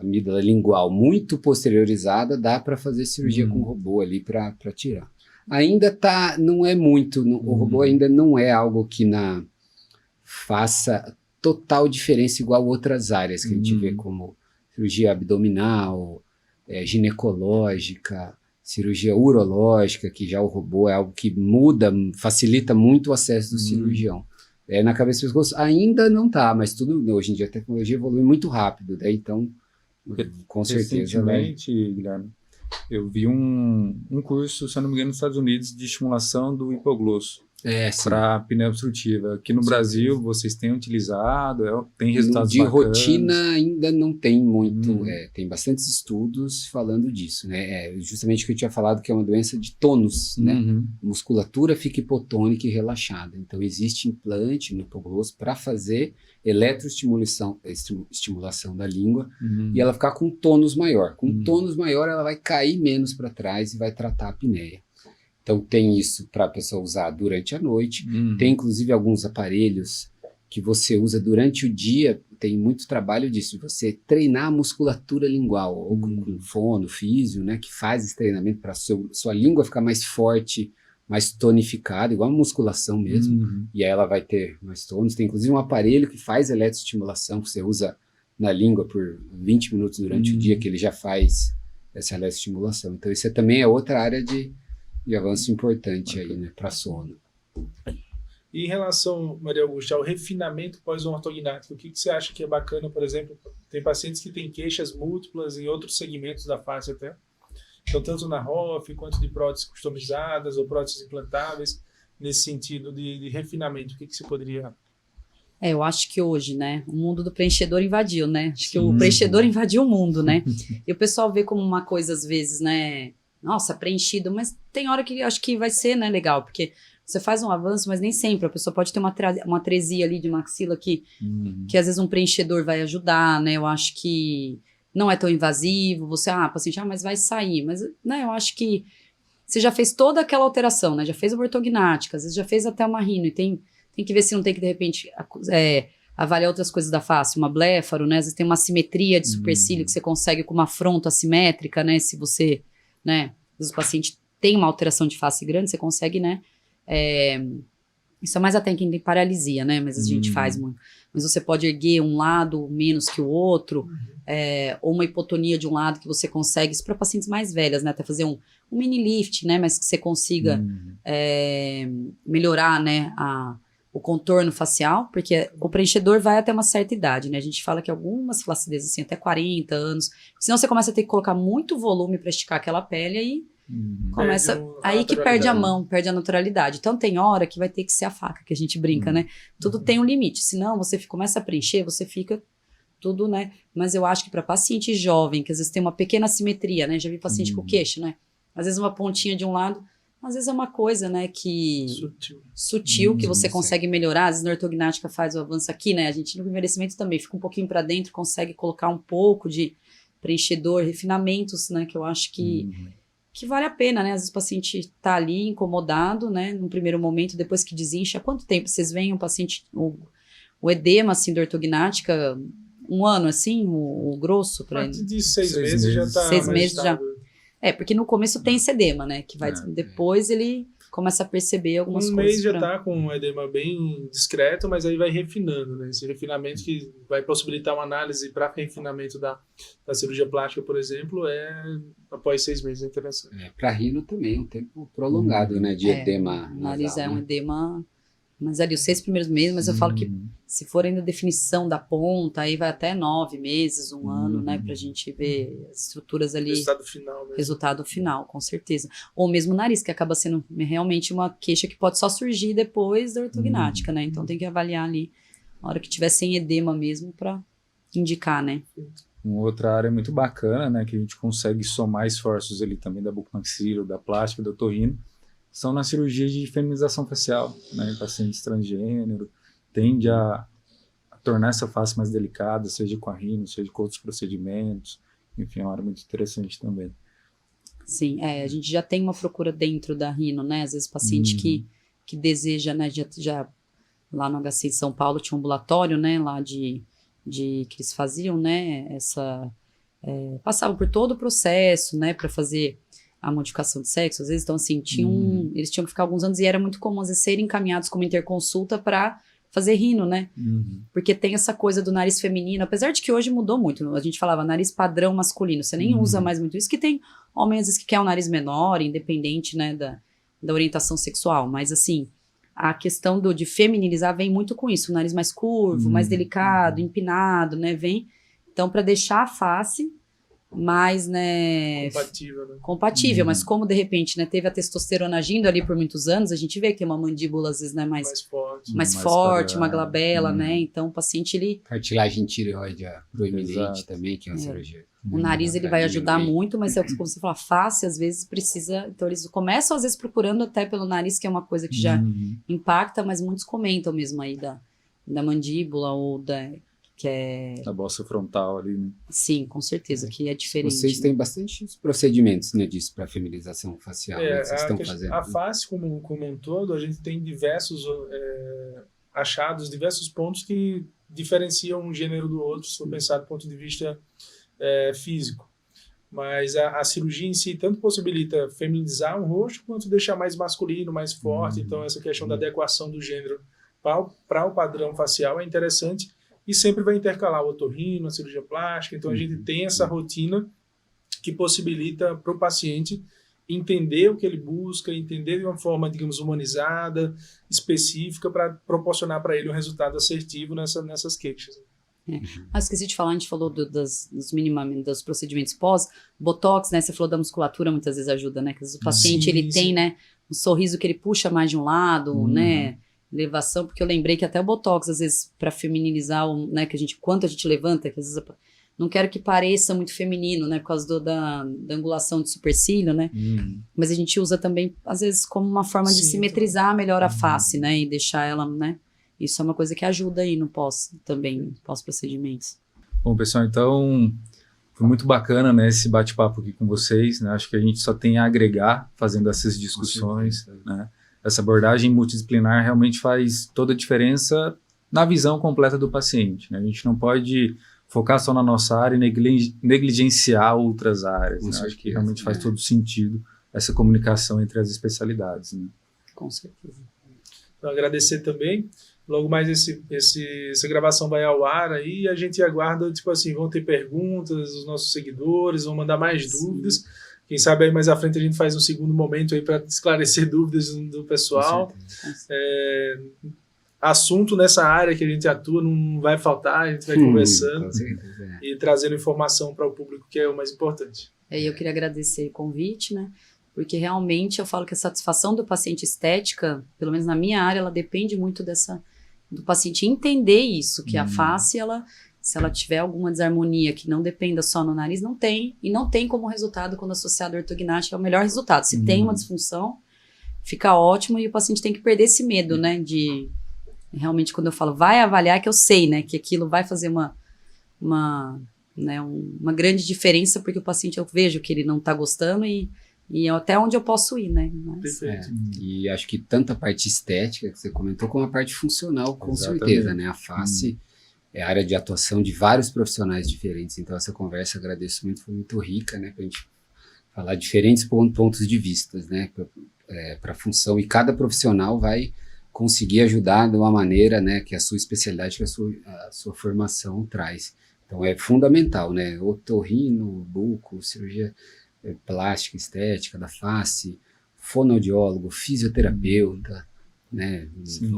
amígdala lingual muito posteriorizada, dá para fazer cirurgia com o robô ali para tirar. Ainda não é muito, o robô ainda não é algo que faça total diferença igual outras áreas que a gente vê como cirurgia abdominal, ginecológica, cirurgia urológica, que já o robô é algo que facilita muito o acesso do cirurgião. Na cabeça e pescoço ainda não está, mas hoje em dia a tecnologia evolui muito rápido, né? Então, com certeza. Recentemente, Guilherme, eu vi um curso, se eu não me engano, nos Estados Unidos, de estimulação do hipoglosso para apneia obstrutiva. Aqui no Brasil, vocês têm utilizado, tem resultados de bacanas? Rotina ainda não tem muito, tem bastantes estudos falando disso, né? Justamente o que eu tinha falado, que é uma doença de tônus, né? A musculatura fica hipotônica e relaxada. Então, existe implante no hipoglosso para fazer eletroestimulação da língua e ela ficar com tônus maior. Com tônus maior, ela vai cair menos para trás e vai tratar a apneia. Então, tem isso para a pessoa usar durante a noite. Tem, inclusive, alguns aparelhos que você usa durante o dia. Tem muito trabalho disso, de você treinar a musculatura lingual, ou com fono, físio, né, que faz esse treinamento para sua língua ficar mais forte mais tonificada, igual a musculação mesmo. E aí ela vai ter mais tônus. Tem inclusive um aparelho que faz eletroestimulação, que você usa na língua por 20 minutos durante o dia, que ele já faz essa eletroestimulação. Então isso também é outra área de avanço importante aí, né, para sono. E em relação, Maria Augusta, ao refinamento pós-ortognático, o que você acha que é bacana, por exemplo, tem pacientes que têm queixas múltiplas em outros segmentos da face até, então tanto na ROF quanto de próteses customizadas ou próteses implantáveis, nesse sentido de refinamento, o que você poderia... Eu acho que hoje, né, o mundo do preenchedor invadiu, né? Acho que o preenchedor invadiu o mundo, né? E o pessoal vê como uma coisa, às vezes, né? Nossa, preenchido, mas tem hora que acho que vai ser, né, legal, porque você faz um avanço, mas nem sempre. A pessoa pode ter uma atresia ali de maxila que às vezes um preenchedor vai ajudar, né? Eu acho que não é tão invasivo. Você, paciente, mas vai sair. Mas, né, eu acho que você já fez toda aquela alteração, né? Já fez a ortognática, às vezes já fez até uma rino, e tem que ver se não tem que, de repente, avaliar outras coisas da face, uma bléfaro, né? Às vezes tem uma assimetria de supercílio que você consegue com uma fronto assimétrica, né? Se você, né? Às vezes o paciente tem uma alteração de face grande, você consegue, né? Isso é mais até quem tem paralisia, né? Mas a gente faz muito. Mas você pode erguer um lado menos que o outro, ou uma hipotonia de um lado que você consegue, isso para pacientes mais velhas, né? Até fazer um mini lift, né? Mas que você consiga melhorar, né? O contorno facial, porque o preenchedor vai até uma certa idade, né? A gente fala que algumas flacidezes, assim, até 40 anos, senão você começa a ter que colocar muito volume para esticar aquela pele aí. Começa aí que perde a mão, perde a naturalidade. Então tem hora que vai ter que ser a faca, que a gente brinca, né? Tudo tem um limite, senão você começa a preencher, você fica tudo, né? Mas eu acho que para paciente jovem, que às vezes tem uma pequena assimetria, né? Já vi paciente com queixo, né? Às vezes uma pontinha de um lado, às vezes é uma coisa, né, que sutil que você consegue melhorar. Às vezes na ortognática faz o avanço aqui, né? A gente no envelhecimento também fica um pouquinho para dentro, consegue colocar um pouco de preenchedor, refinamentos, né? Que eu acho que vale a pena, né? Às vezes o paciente tá ali incomodado, né? No primeiro momento, depois que desincha. Há quanto tempo vocês veem o paciente, o edema, assim, da ortognática, um ano, assim, o grosso? A partir de 6 meses já tá 6 mais meses já. Porque no começo tem esse edema, né? Que vai, depois ele começa a perceber algumas coisas. Um mês já tá com um edema bem discreto, mas aí vai refinando, né? Esse refinamento que vai possibilitar uma análise para refinamento da cirurgia plástica, por exemplo, após 6 meses, é interessante. Para rino também, um tempo prolongado, né? De edema. O nariz é um edema, mas ali os 6 primeiros meses, mas eu falo que se for ainda definição da ponta, aí vai até 9 meses, um ano, né? Pra gente ver as estruturas ali. Resultado final mesmo. Resultado final, com certeza. Ou mesmo o nariz, que acaba sendo realmente uma queixa que pode só surgir depois da ortognática, né? Então tem que avaliar ali, na hora que tiver sem edema mesmo, pra indicar, né? Uma outra área muito bacana, né? Que a gente consegue somar esforços ali também da bucomaxilo, da plástica, do otorrino, são na cirurgia de feminização facial, né? Em pacientes transgênero, tende a tornar essa face mais delicada, seja com a rino, seja com outros procedimentos. Enfim, é uma área muito interessante também. Sim, a gente já tem uma procura dentro da rino, né? Às vezes paciente que deseja, né? Já lá no HC de São Paulo tinha um ambulatório, né? Lá que eles faziam, né? Passavam por todo o processo, né? Para fazer a modificação de sexo, às vezes, então assim, eles tinham que ficar alguns anos e era muito comum, às vezes, serem encaminhados como interconsulta para fazer rino, né? Porque tem essa coisa do nariz feminino, apesar de que hoje mudou muito, a gente falava nariz padrão masculino, você nem usa mais muito isso, que tem homens, às vezes, que quer um nariz menor, independente, né, da orientação sexual, mas assim, a questão de feminilizar vem muito com isso, o nariz mais curvo, mais delicado, empinado, né, então para deixar a face mais, né, compatível, mas como de repente, né, teve a testosterona agindo ali por muitos anos, a gente vê que tem uma mandíbula às vezes, né, mais forte, uma glabela, né, então o paciente ele... Cartilagem tireoide proeminente também, que é uma cirurgia. O nariz ele vai ajudar muito, mas como você fala, a face às vezes precisa, então eles começam às vezes procurando até pelo nariz, que é uma coisa que já impacta, mas muitos comentam mesmo aí da mandíbula ou que é... Da bossa frontal ali, né? Sim, com certeza, que é diferente. Vocês têm bastante procedimentos, né, disso, para feminização facial, né, que vocês estão fazendo. A face como um todo, a gente tem diversos achados, diversos pontos que diferenciam um gênero do outro, se for pensar do ponto de vista físico. Mas a cirurgia em si tanto possibilita feminilizar o rosto, quanto deixar mais masculino, mais forte. Então, essa questão da adequação do gênero para o padrão facial é interessante e sempre vai intercalar o otorrino, a cirurgia plástica. Então, a gente tem essa rotina que possibilita para o paciente entender o que ele busca, entender de uma forma, digamos, humanizada, específica, para proporcionar para ele um resultado assertivo nessas queixas. Esqueci de falar, a gente falou dos procedimentos pós, botox, né, você falou da musculatura, muitas vezes ajuda, né, que às vezes o paciente, ele tem, né, um sorriso que ele puxa mais de um lado, né, elevação, porque eu lembrei que até o botox, às vezes, para feminilizar, né, quanto a gente levanta, que às vezes não quero que pareça muito feminino, né, por causa da angulação de supercílio, né, mas a gente usa também, às vezes, como uma forma de simetrizar melhor a face, né, e deixar ela, né, isso é uma coisa que ajuda aí no pós-procedimentos. Bom, pessoal, então foi muito bacana, né, esse bate-papo aqui com vocês, né, acho que a gente só tem a agregar fazendo essas discussões, né, essa abordagem multidisciplinar realmente faz toda a diferença na visão completa do paciente, né, a gente não pode focar só na nossa área e negligenciar outras áreas, né, acho que realmente faz todo sentido essa comunicação entre as especialidades, né. Com certeza. Então, agradecer também. Logo mais essa gravação vai ao ar aí e a gente aguarda, tipo assim, vão ter perguntas, os nossos seguidores vão mandar mais dúvidas. Quem sabe aí mais à frente a gente faz um segundo momento aí para esclarecer dúvidas do pessoal. Assunto nessa área que a gente atua não vai faltar, a gente vai conversando e trazendo informação para o público, que é o mais importante. Eu queria agradecer o convite, né? Porque realmente eu falo que a satisfação do paciente estética, pelo menos na minha área, ela depende muito do paciente entender isso, que a face, se ela tiver alguma desarmonia que não dependa só no nariz, não tem. E não tem como resultado, quando associado à ortognática, é o melhor resultado. Se tem uma disfunção, fica ótimo e o paciente tem que perder esse medo, né? De realmente, quando eu falo, vai avaliar, que eu sei, né? Que aquilo vai fazer uma grande diferença, porque o paciente, eu vejo que ele não está gostando e até onde eu posso ir, né? Perfeito. E acho que tanto a parte estética que você comentou, como a parte funcional, com certeza, né? A face é área de atuação de vários profissionais diferentes, então essa conversa, agradeço muito, foi muito rica, né? Pra gente falar diferentes pontos de vista, né? Para a função, e cada profissional vai conseguir ajudar de uma maneira, né? Que a sua especialidade, que a sua formação traz. Então é fundamental, né? Otorrino, buco, cirurgia plástica, estética da face, fonoaudiólogo, fisioterapeuta, né,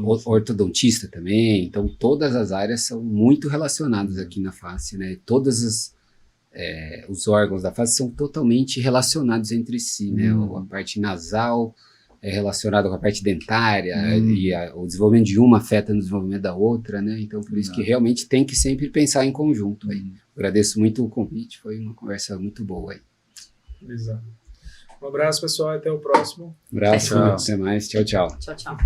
ortodontista também. Então todas as áreas são muito relacionadas aqui na face, né? Todos os órgãos da face são totalmente relacionados entre si, né? A parte nasal é relacionada com a parte dentária e o desenvolvimento de uma afeta no desenvolvimento da outra, né? Então por isso que realmente tem que sempre pensar em conjunto aí. Agradeço muito o convite, foi uma conversa muito boa aí. Exato. Um abraço, pessoal, até o próximo. Abraço, até mais. Tchau, tchau. Tchau, tchau.